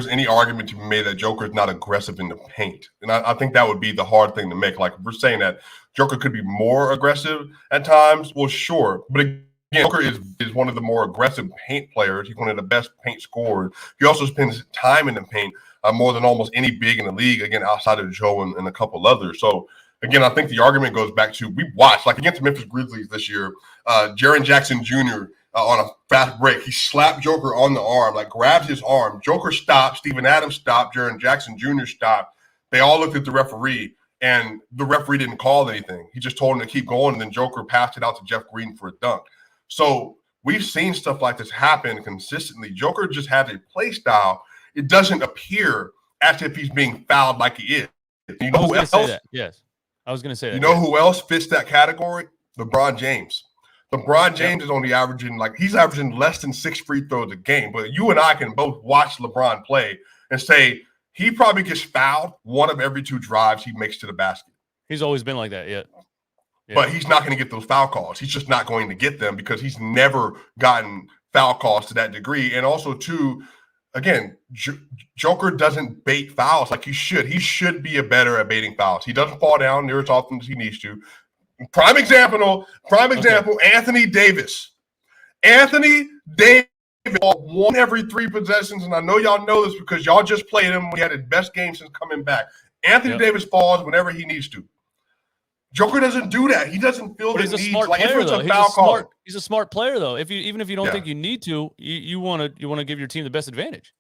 any argument to be made that Joker is not aggressive in the paint. And I think that would be the hard thing to make. Like, if we're saying that Joker could be more aggressive at times, well, sure. But again, Joker is one of the more aggressive paint players. He's one of the best paint scorers. He also spends time in the paint more than almost any big in the league, again, outside of Joe and a couple others. So, again, I think the argument goes back to we watched, like against the Memphis Grizzlies this year, Jaren Jackson Jr., on a fast break, he slapped Joker on the arm, like grabbed his arm. Joker stopped. Steven Adams stopped. Jaren Jackson Jr. stopped. They all looked at the referee, and the referee didn't call anything. He just told him to keep going, and then Joker passed it out to Jeff Green for a dunk. So we've seen stuff like this happen consistently. Joker just has a play style. It doesn't appear as if he's being fouled like he is. You know who else? Yes, I was going to say that. You know who else fits that category? LeBron James. LeBron James is only averaging less than 6 free throws a game. But you and I can both watch LeBron play and say he probably gets fouled 1 of every 2 drives he makes to the basket. He's always been like that. Yeah. But he's not going to get those foul calls. He's just not going to get them because he's never gotten foul calls to that degree. And also, too, again, Joker doesn't bait fouls like he should. He should be better at baiting fouls. He doesn't fall down near as often as he needs to. Prime example, Anthony Davis. Anthony Davis won every 3 possessions, and I know y'all know this because y'all just played him when he had his best game since coming back. Anthony Davis falls whenever he needs to. Joker doesn't do that. He doesn't feel the need. Like if it's a foul call, he's a smart player though. Even if you don't think you need to, you want to give your team the best advantage.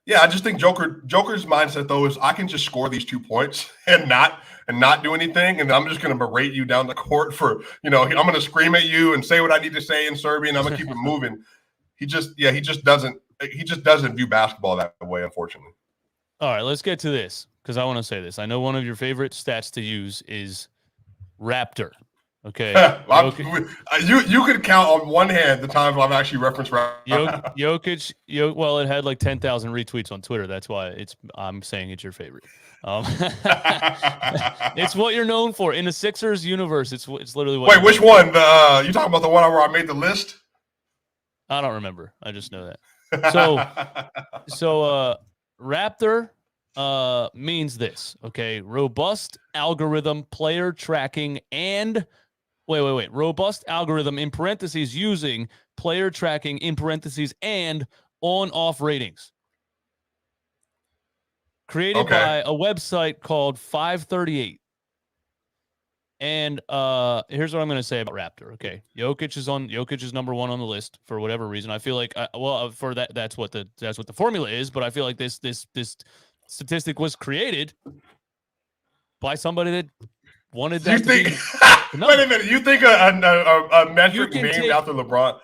Yeah, I just think Joker's mindset though is I can just score these 2 points and not do anything, and I'm just going to berate you down the court for I'm going to scream at you and say what I need to say in Serbian. I'm going to keep it moving. He just doesn't view basketball that way, unfortunately. All right, let's get to this because I want to say this. I know one of your favorite stats to use is Raptor. Okay. You could count on one hand the times I've actually referenced Raptor. Jokic, well, it had like 10,000 retweets on Twitter. That's why I'm saying it's your favorite. It's what you're known for in the Sixers universe. It's literally what. Wait, which one? You talking about the one where I made the list? I don't remember. I just know that. So Raptor means this, okay? Robust algorithm, player tracking, and robust algorithm in parentheses using player tracking in parentheses and on-off ratings. Created by a website called 538. And here's what I'm going to say about Raptor. Okay, Jokic is number 1 on the list for whatever reason. I feel like for that's what the formula is. But I feel like this statistic was created by somebody that wanted that. Wait a minute. You think a metric named after LeBron?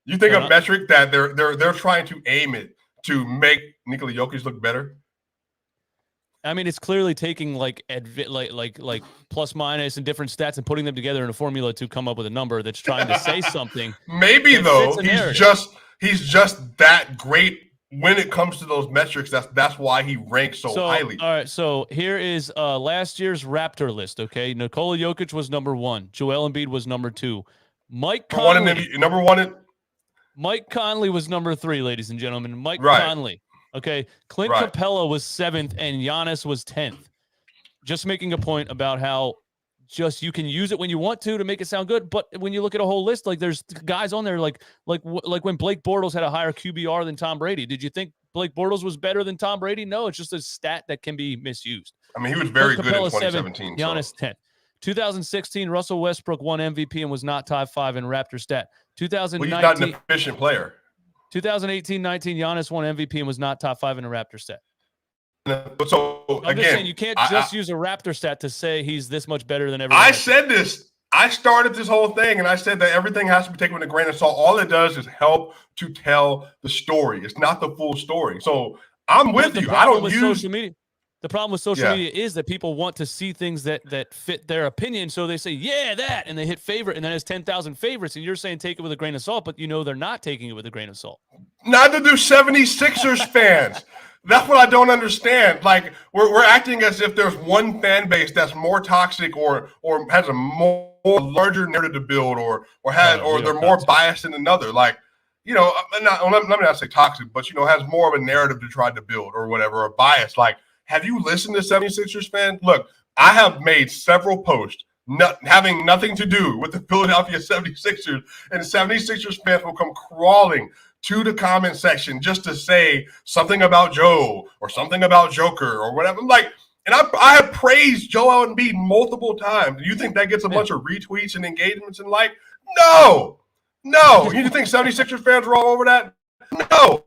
You think a metric that they're trying to aim it to make Nikola Jokic look better? I mean, it's clearly taking like plus minus and different stats and putting them together in a formula to come up with a number that's trying to say something. Maybe though he's just that great when it comes to those metrics. That's why he ranks so highly. All right, so here is last year's Raptor list. Okay, Nikola Jokic was number 1. Joel Embiid was number 2. Mike Conley was number 3, ladies and gentlemen. Mike Conley. Okay, Clint Capella was 7th and Giannis was 10th. Just making a point about how just you can use it when you want to make it sound good, but when you look at a whole list, like there's guys on there like when Blake Bortles had a higher QBR than Tom Brady. Did you think Blake Bortles was better than Tom Brady? No, it's just a stat that can be misused. I mean, he was very good in 2017. 7th, Giannis 10th. 2016, Russell Westbrook won MVP and was not top 5 in Raptor stat. 2019, he's not an efficient player. 2018-19, Giannis won MVP and was not top 5 in a Raptor stat. So I'm just saying you can't just use a Raptor stat to say he's this much better than everyone. I said this. I started this whole thing, and I said that everything has to be taken with a grain of salt. All it does is help to tell the story. It's not the full story. So I'm with you. I don't use social media. The problem with social media is that people want to see things that fit their opinion. So they say, that, and they hit favorite, and then it's 10,000 favorites. And you're saying take it with a grain of salt, but they're not taking it with a grain of salt. Neither do 76ers fans. That's what I don't understand. Like we're acting as if there's one fan base that's more toxic or has a more larger narrative to build or they're more biased than another. Like, let me not say toxic, but has more of a narrative to try to build or whatever, or bias. Like, have you listened to 76ers fans? Look, I have made several posts having nothing to do with the Philadelphia 76ers, and 76ers fans will come crawling to the comment section just to say something about Joe or something about Joker or whatever. I'm like, and I have praised Joel Embiid multiple times. Do you think that gets a bunch of retweets and engagements and like? No. You think 76ers fans are all over that? No.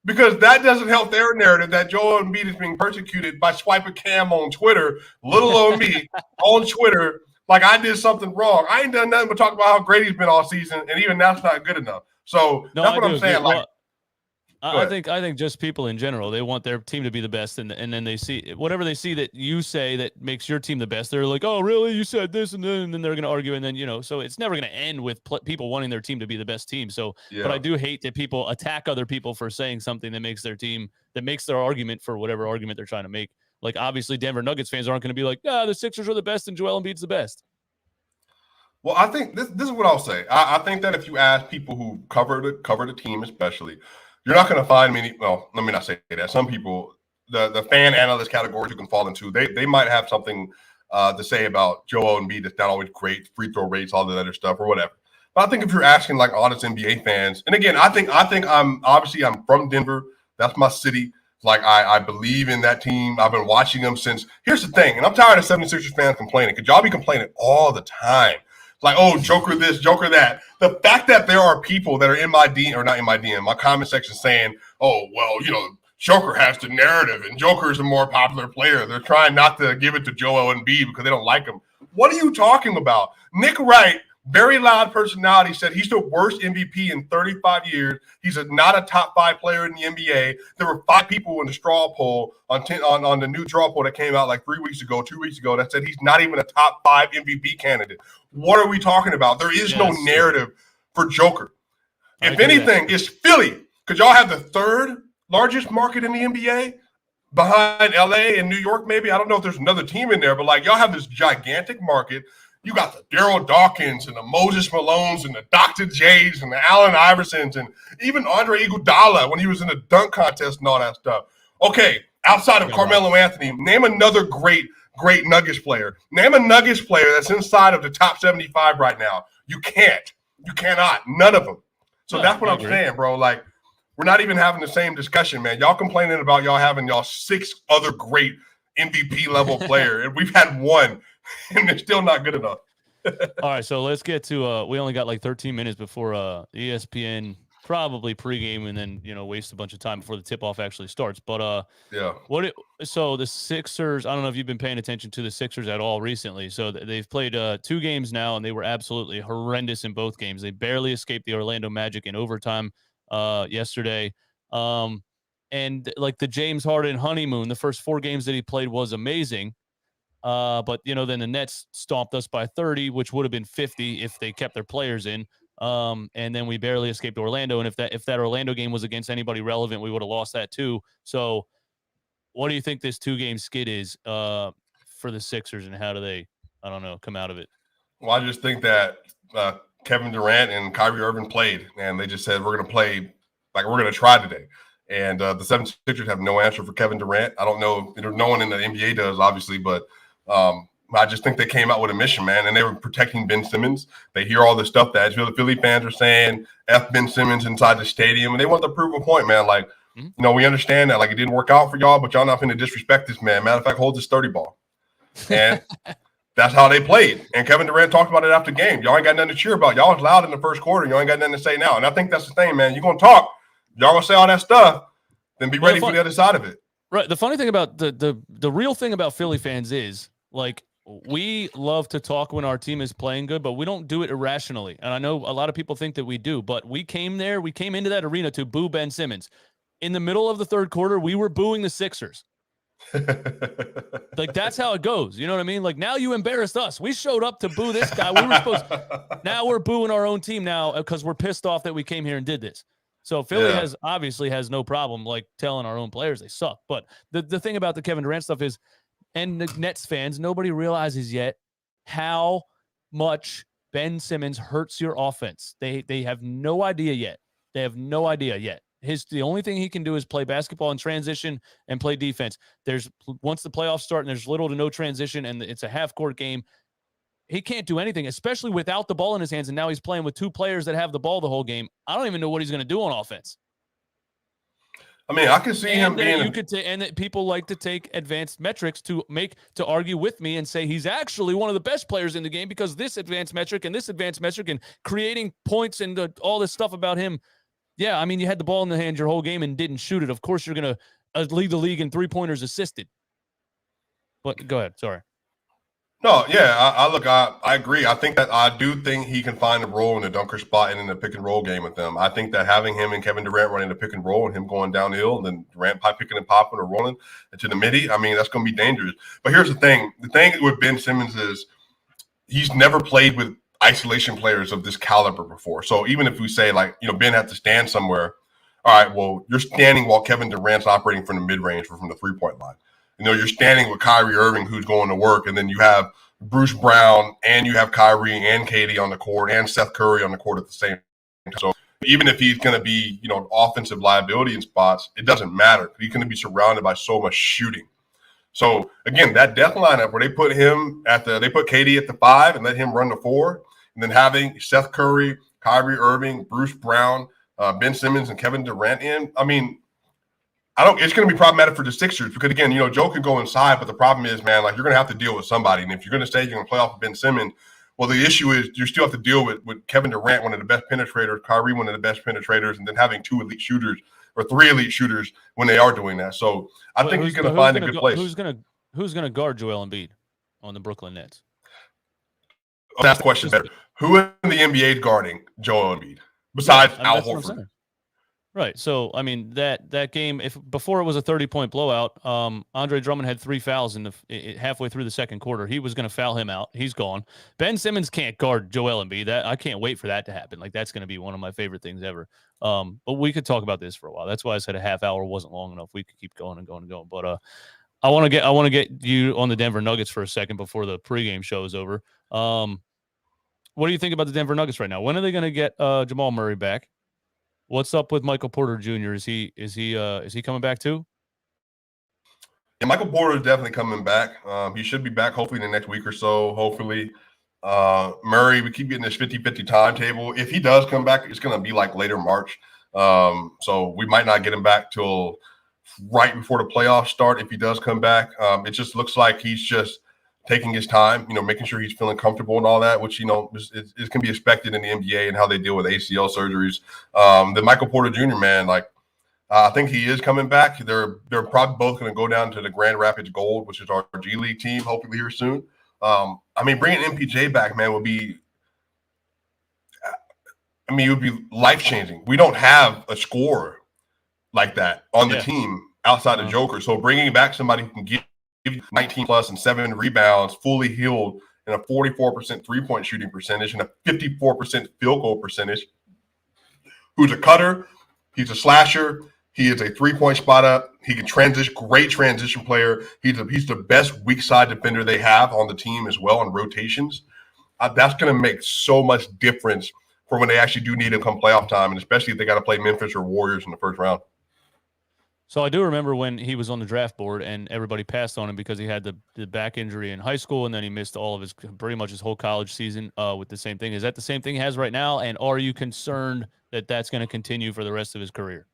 Because that doesn't help their narrative that Joel Embiid is being persecuted by Swipacam on Twitter, little old me on Twitter, like I did something wrong. I ain't done nothing but talk about how great he's been all season, and even that's not good enough. So that's what I'm saying. Like, I think just people in general, they want their team to be the best, and then they see whatever they see that you say that makes your team the best. They're like, oh, really? You said this, and then they're going to argue, and then so it's never going to end with people wanting their team to be the best team. So, but I do hate that people attack other people for saying something that makes their argument for whatever argument they're trying to make Like, obviously, Denver Nuggets fans aren't going to be like, the Sixers are the best and Joel Embiid's the best. Well, I think this is what I'll say. I think that if you ask people who cover the team, especially, you're not going to find many. Well, let me not say that. Some people, the fan analyst categories you can fall into, they might have something to say about Joel Embiid that's not always great, free throw rates, all that other stuff, or whatever. But I think if you're asking like honest NBA fans, and again, I think I'm from Denver. That's my city. Like I believe in that team. I've been watching them since. Here's the thing, and I'm tired of 76ers fans complaining because y'all be complaining all the time. Like, oh, Joker this, Joker that. The fact that there are people that are in my DM, or not in my DM, my comment section saying, oh, well, Joker has the narrative and Joker is a more popular player. They're trying not to give it to Joel Embiid because they don't like him. What are you talking about? Nick Wright, very loud personality, said he's the worst MVP in 35 years. He's not a top 5 player in the NBA. There were 5 people in the straw poll on the new straw poll that came out like 2 weeks ago, that said he's not even a top 5 MVP candidate. What are we talking about? There is no narrative for Joker. If anything, it's Philly, because y'all have the 3rd largest market in the NBA behind LA and New York, maybe. I don't know if there's another team in there, but like y'all have this gigantic market. You got the Daryl Dawkins and the Moses Malones and the Dr. J's and the Allen Iversons and even Andre Iguodala when he was in the dunk contest and all that stuff. Okay, outside of Carmelo Anthony, name another great Nuggets player. Name a Nuggets player that's inside of the top 75 right now. You can't. You cannot. None of them. So that's what I'm saying, bro. Like, we're not even having the same discussion, man. Y'all complaining about y'all having 6 other great MVP level player, and we've had 1. And they're still not good enough. All right, so let's get to we only got like 13 minutes before ESPN probably pregame and then, waste a bunch of time before the tip-off actually starts. But yeah. So the Sixers, I don't know if you've been paying attention to the Sixers at all recently. So they've played 2 games now, and they were absolutely horrendous in both games. They barely escaped the Orlando Magic in overtime yesterday. And like the James Harden honeymoon, the first 4 games that he played was amazing. But then the Nets stomped us by 30, which would have been 50 if they kept their players in. And then we barely escaped Orlando. And if that Orlando game was against anybody relevant, we would have lost that too. So what do you think this 2-game skid is for the Sixers, and how do they, I don't know, come out of it? Well, I just think that Kevin Durant and Kyrie Irving played, and they just said, we're going to play, like we're going to try today. And the 76ers have no answer for Kevin Durant. I don't know. No one in the NBA does, obviously, but I just think they came out with a mission, man, and they were protecting Ben Simmons. They hear all the stuff that Philly fans are saying, F Ben Simmons inside the stadium, and they want to prove a point, man. Like, we understand that, like, it didn't work out for y'all, but y'all not going to disrespect this man. Matter of fact, hold this 30 ball. And that's how they played. And Kevin Durant talked about it after the game. Y'all ain't got nothing to cheer about. Y'all was loud in the first quarter. Y'all ain't got nothing to say now. And I think that's the thing, man. You're going to talk. Y'all going to say all that stuff, then be ready for the other side of it. Right. The funny thing about the real thing about Philly fans is, like, we love to talk when our team is playing good, but we don't do it irrationally. And I know a lot of people think that we do, but we came into that arena to boo Ben Simmons. In the middle of the third quarter, we were booing the Sixers. Like, that's how it goes. You know what I mean? Like, now you embarrassed us. We showed up to boo this guy. Now we're booing our own team now because we're pissed off that we came here and did this. So Philly obviously has no problem like telling our own players they suck. But the thing about the Kevin Durant stuff is, and the Nets fans, nobody realizes yet how much Ben Simmons hurts your offense. They have no idea yet. They have no idea yet. The only thing he can do is play basketball in transition and play defense. Once the playoffs start and there's little to no transition and it's a half-court game, he can't do anything, especially without the ball in his hands. And now he's playing with 2 players that have the ball the whole game. I don't even know what he's going to do on offense. I mean, I can see him being. And that people like to take advanced metrics to argue with me and say he's actually one of the best players in the game because this advanced metric and creating points and all this stuff about him. Yeah, I mean, you had the ball in the hand your whole game and didn't shoot it. Of course, you're going to lead the league in 3-pointers assisted. But go ahead. Sorry. No, yeah, I agree. I do think he can find a role in the dunker spot and in the pick and roll game with them. I think that having him and Kevin Durant running the pick and roll and him going downhill and then Durant picking and popping or rolling into the midi, I mean, that's going to be dangerous. But here's the thing. The thing with Ben Simmons is he's never played with isolation players of this caliber before. So even if we say, like, Ben had to stand somewhere, all right, well, you're standing while Kevin Durant's operating from the mid-range or from the 3-point line. you're standing with Kyrie Irving, who's going to work, and then you have Bruce Brown and you have Kyrie and Katie on the court and Seth Curry on the court at the same time. So even if he's going to be, an offensive liability in spots, it doesn't matter. He's going to be surrounded by so much shooting. So again, that death lineup where they put KD at the 5 and let him run the 4, and then having Seth Curry, Kyrie Irving, Bruce Brown, Ben Simmons, and Kevin Durant in. I mean, it's going to be problematic for the Sixers because, again, Joe can go inside, but the problem is, man, like, you're going to have to deal with somebody. And if you're going to say you're going to play off of Ben Simmons, well, the issue is you still have to deal with Kevin Durant, one of the best penetrators, Kyrie, one of the best penetrators, and then having 2 elite shooters or 3 elite shooters when they are doing that. So I think he's going to find a good place. Who's going to guard Joel Embiid on the Brooklyn Nets? That's the question better. Who in the NBA is guarding Joel Embiid besides Al Horford? Right. So, I mean, that game, before it was a 30-point blowout, Andre Drummond had 3 fouls halfway through the second quarter. He was going to foul him out. He's gone. Ben Simmons can't guard Joel Embiid. I can't wait for that to happen. Like, that's going to be one of my favorite things ever. But we could talk about this for a while. That's why I said a half hour wasn't long enough. We could keep going and going and going. But I want to get you on the Denver Nuggets for a second before the pregame show is over. What do you think about the Denver Nuggets right now? When are they going to get Jamal Murray back? What's up with Michael Porter Jr.? Is he coming back too? Yeah, Michael Porter is definitely coming back. He should be back hopefully in the next week or so. Hopefully, Murray, we keep getting this 50-50 timetable. If he does come back, it's going to be like later March. So we might not get him back till right before the playoffs start. If he does come back, it just looks like he's just taking his time, making sure he's feeling comfortable and all that, which, it can be expected in the NBA and how they deal with ACL surgeries. Then Michael Porter Jr., man, I think he is coming back. They're probably both going to go down to the Grand Rapids Gold, which is our G League team, hopefully here soon. Bringing MPJ back, man, would be life-changing. We don't have a scorer like that on the team outside of Joker. So bringing back somebody who can give 19 plus and 7 rebounds, fully healed, and a 44% three-point shooting percentage and a 54% field goal percentage, who's a cutter, he's a slasher, he is a three-point spot up, he can transition, great transition player, he's the best weak side defender they have on the team as well in rotations. That's going to make so much difference for when they actually do need him come playoff time, and especially if they got to play Memphis or Warriors in the first round. So I do remember when he was on the draft board and everybody passed on him because he had the back injury in high school and then he missed pretty much his whole college season with the same thing. Is that the same thing he has right now? And are you concerned that that's going to continue for the rest of his career?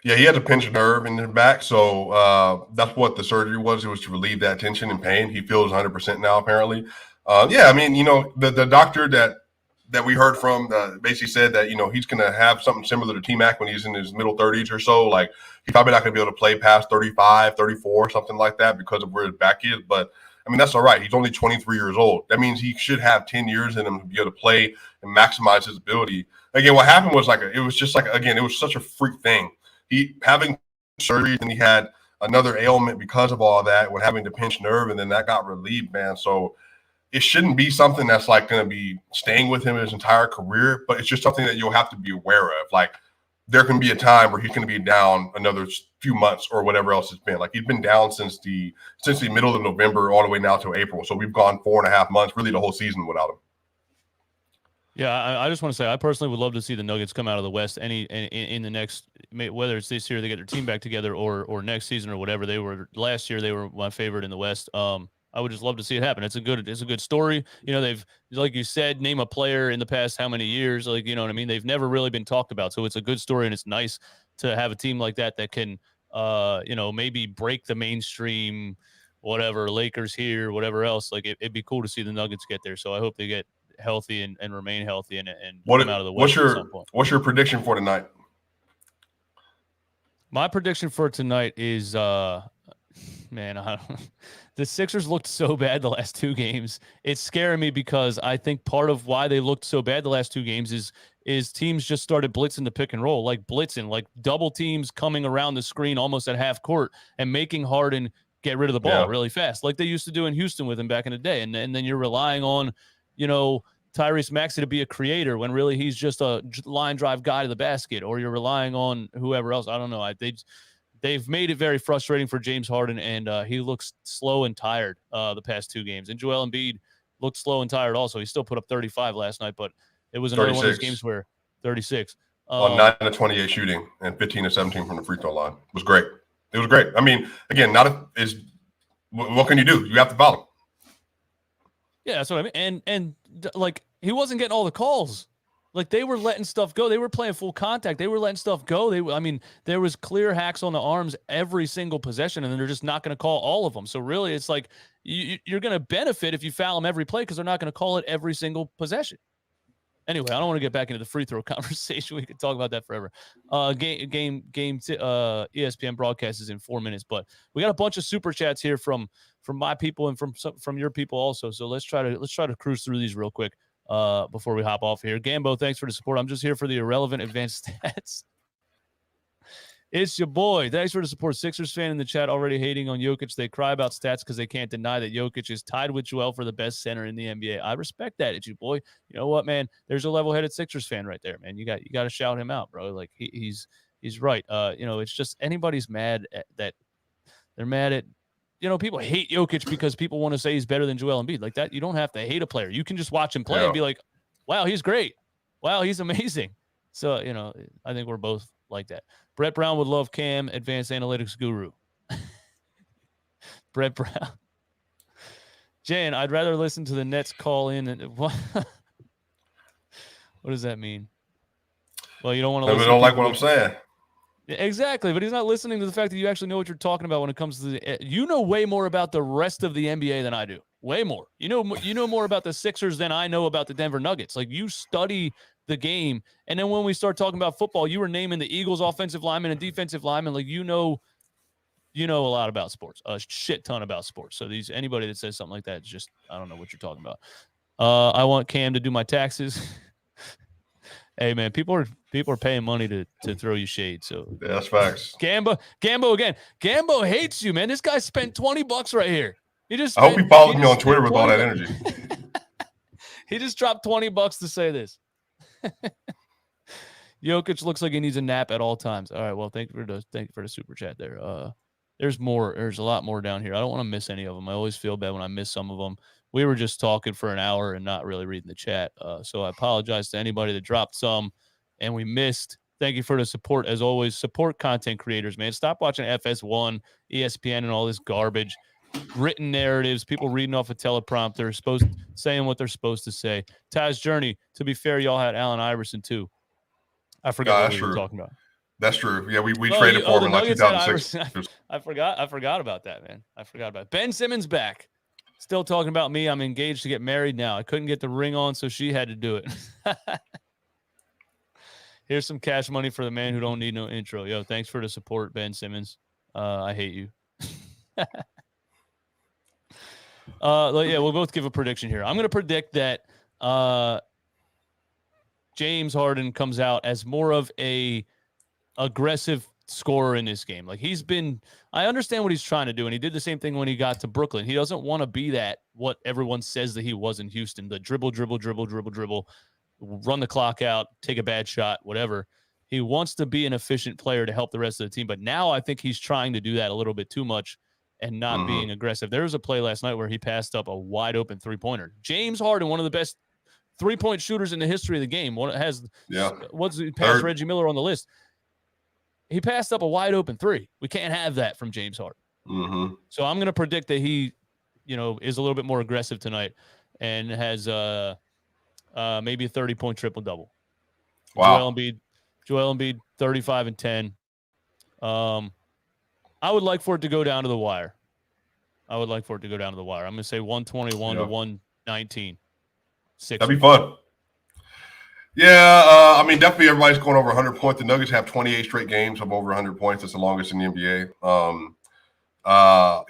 Yeah, he had a pinched nerve in his back, so that's what the surgery was. It was to relieve that tension and pain. He feels 100% now, apparently. The doctor that we heard from basically said that, he's going to have something similar to T-Mac when he's in his middle 30s or so. Like, he's probably not going to be able to play past 35, 34, something like that because of where his back is. But, that's all right. He's only 23 years old. That means he should have 10 years in him to be able to play and maximize his ability. Again, what happened was it was such a freak thing. He having surgery, and he had another ailment because of all that, with having the pinched nerve, and then that got relieved, man. So it shouldn't be something that's going to be staying with him his entire career, but it's just something that you'll have to be aware of. There can be a time where he's going to be down another few months or whatever else it's been. He's been down since the middle of November all the way now to April. So we've gone 4.5 months, really the whole season without him. Yeah, I just want to say I personally would love to see the Nuggets come out of the West in the next, whether it's this year they get their team back together or next season or whatever. Last year they were my favorite in the West. I would just love to see it happen. It's a good story. They've, like you said, name a player in the past how many years, you know what I mean? They've never really been talked about. So it's a good story, and it's nice to have a team like that can, maybe break the mainstream, whatever, Lakers here, whatever else. It'd be cool to see the Nuggets get there. So I hope they get healthy and remain healthy and come out of the West at some point. What's your prediction for tonight? My prediction for tonight is, the Sixers looked so bad the last 2 games. It's scaring me because I think part of why they looked so bad the last 2 games is teams just started blitzing the pick and roll, double teams coming around the screen almost at half court and making Harden get rid of the ball really fast, like they used to do in Houston with him back in the day. And then you're relying on, Tyrese Maxey to be a creator when really he's just a line drive guy to the basket, or you're relying on whoever else. I don't know. they've made it very frustrating for James Harden, and he looks slow and tired the past 2 games. And Joel Embiid looked slow and tired also. He still put up 35 last night, but it was another 36. one of those games where 36. On 9 of 28 shooting and 15 of 17 from the free throw line. It was great. It was great. I mean, again, what can you do? You have to foul. Yeah, that's what I mean. And like, he wasn't getting all the calls. Like, they were letting stuff go. They were playing full contact. They were letting stuff go. There was clear hacks on the arms every single possession, and they're just not going to call all of them. So really, it's like you're going to benefit if you foul them every play because they're not going to call it every single possession. Anyway, I don't want to get back into the free throw conversation. We could talk about that forever. ESPN broadcast is in 4 minutes, but we got a bunch of super chats here from my people and from your people also. So let's try to cruise through these real quick before we hop off here. Gambo, thanks for the support. I'm just here for the irrelevant advanced stats. It's your boy. Thanks for the support. Sixers fan in the chat already hating on Jokic. They cry about stats because they can't deny that Jokic is tied with Joel for the best center in the NBA. I respect that. It's your boy. You know what, man? There's a level-headed Sixers fan right there, man. You got to shout him out, bro. Like he's right. It's just anybody's mad that they're mad at. People hate Jokic because people want to say he's better than Joel Embiid. Like that, you don't have to hate a player. You can just watch him play and be like, "Wow, he's great. Wow, he's amazing." So I think we're both like that. Brett Brown would love Cam, advanced analytics guru. Brett Brown. Jan, I'd rather listen to the Nets call in. What does that mean? Well, you don't want to listen. They don't like what I'm saying. Exactly, but he's not listening to the fact that you actually know what you're talking about when it comes to you know way more about the rest of the NBA than I do. Way more. You know more about the Sixers than I know about the Denver Nuggets. Like, you study the game, and then when we start talking about football, you were naming the Eagles offensive lineman and defensive lineman. Like, you know a lot about sports, a shit ton about sports. So anybody that says something like that is just, I don't know what you're talking about. I want Cam to do my taxes. Hey man, people are paying money to throw you shade. So yeah, that's facts. Gambo again. Gambo hates you, man. This guy spent $20 right here. I hope he follows me on Twitter with all that energy. He just dropped $20 to say this. Jokic looks like he needs a nap at all times. All right, well, thank you for the super chat there. There's more. There's a lot more down here. I don't want to miss any of them. I always feel bad when I miss some of them. We were just talking for an hour and not really reading the chat. So I apologize to anybody that dropped some and we missed. Thank you for the support. As always, support content creators, man. Stop watching FS1, ESPN, and all this garbage. Written narratives, people reading off a teleprompter, saying what they're supposed to say. Taz Journey, to be fair, y'all had Allen Iverson too. I forgot what we were talking about. That's true. Yeah, we traded for him in like 2006. I forgot about that, man. I forgot about it. Ben Simmons back. Still talking about me. I'm engaged to get married now. I couldn't get the ring on, so she had to do it. Here's some cash money for the man who don't need no intro. Yo, thanks for the support, Ben Simmons. I hate you. Yeah, we'll both give a prediction here. I'm going to predict that James Harden comes out as more of a aggressive scorer in this game. Like, I understand what he's trying to do, and he did the same thing when he got to Brooklyn. He doesn't want to be what everyone says that he was in Houston, the dribble, run the clock out, take a bad shot, whatever. He wants to be an efficient player to help the rest of the team, but now I think he's trying to do that a little bit too much and not being aggressive. There was a play last night where he passed up a wide open three-pointer. James Harden, one of the best three-point shooters in the history of the game. Passed Reggie Miller on the list. He passed up a wide open three. We can't have that from James Harden. So I'm going to predict that he, is a little bit more aggressive tonight and has maybe a 30-point triple-double. Wow. Joel Embiid, 35 and 10. I would like for it to go down to the wire. I'm going to say 121 to 119. That'd be fun. Yeah, definitely everybody's going over 100 points. The Nuggets have 28 straight games of over 100 points. That's the longest in the NBA. I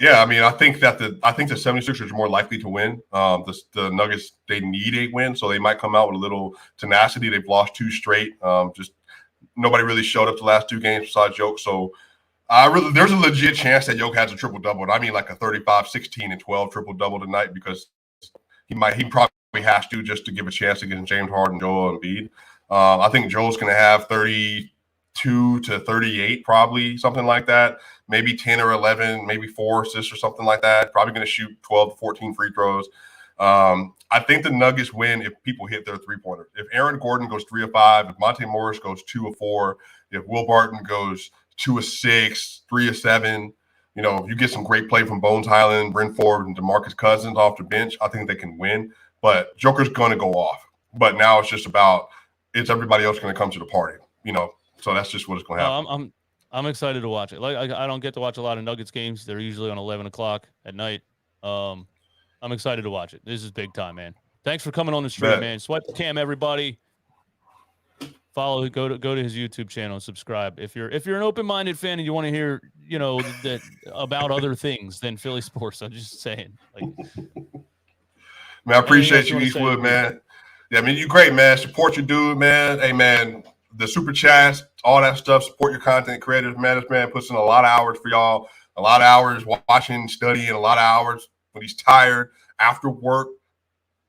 think the 76ers are more likely to win. The Nuggets, they need a win, so they might come out with a little tenacity. They've lost 2 straight. Just nobody really showed up the last 2 games besides Jokic. So there's a legit chance that Jokic has a triple-double. I mean, like a 35, 16, and 12 triple-double tonight, because he probably has to, just to give a chance against James Harden, Joel Embiid. I think Joel's going to have 32 32 to 38, probably something like that. Maybe 10 or 11, maybe 4 assists or something like that. Probably going to shoot 12 to 14 free throws. I think the Nuggets win if people hit their three-pointers. If Aaron Gordon goes 3 of 5, if Monte Morris goes 2 of 4, if Will Barton goes 2 of 6, 3 of 7, if you get some great play from Bones Highland, Bryn Ford, and DeMarcus Cousins off the bench, I think they can win. But Joker's going to go off. But now it's just about, is everybody else going to come to the party? So that's just what it's going to happen. I'm excited to watch it. Like I don't get to watch a lot of Nuggets games. They're usually on 11 o'clock at night. I'm excited to watch it. This is big time, man. Thanks for coming on the stream, man. Swipacam, everybody. Follow, go to his YouTube channel and subscribe. If you're an open-minded fan and you want to hear, that about other things than Philly sports, I'm just saying. Man, I appreciate you, Eastwood, man. Yeah, I mean, you great, man. Support your dude, man. Hey, man, the super chats, all that stuff. Support your content creators, man. This man puts in a lot of hours for y'all. A lot of hours watching, studying, a lot of hours when he's tired after work.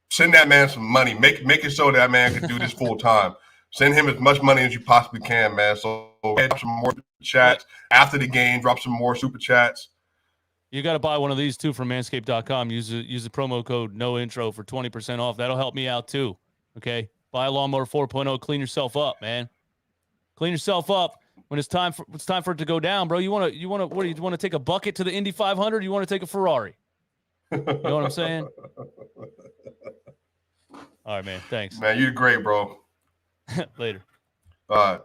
Send that man some money. Make it so that man can do this full time. Send him as much money as you possibly can, man. So drop some more chats after the game. Drop some more super chats. You got to buy one of these too from manscaped.com. Use the promo code NOINTRO for 20% off. That'll help me out too. Okay, buy a Lawnmower 4.0. Clean yourself up, man. Clean yourself up when it's time for it to go down, bro. You want to take a bucket to the Indy 500? Or you want to take a Ferrari? You know what I'm saying? All right, man. Thanks. Man, you're great, bro. Later. All right.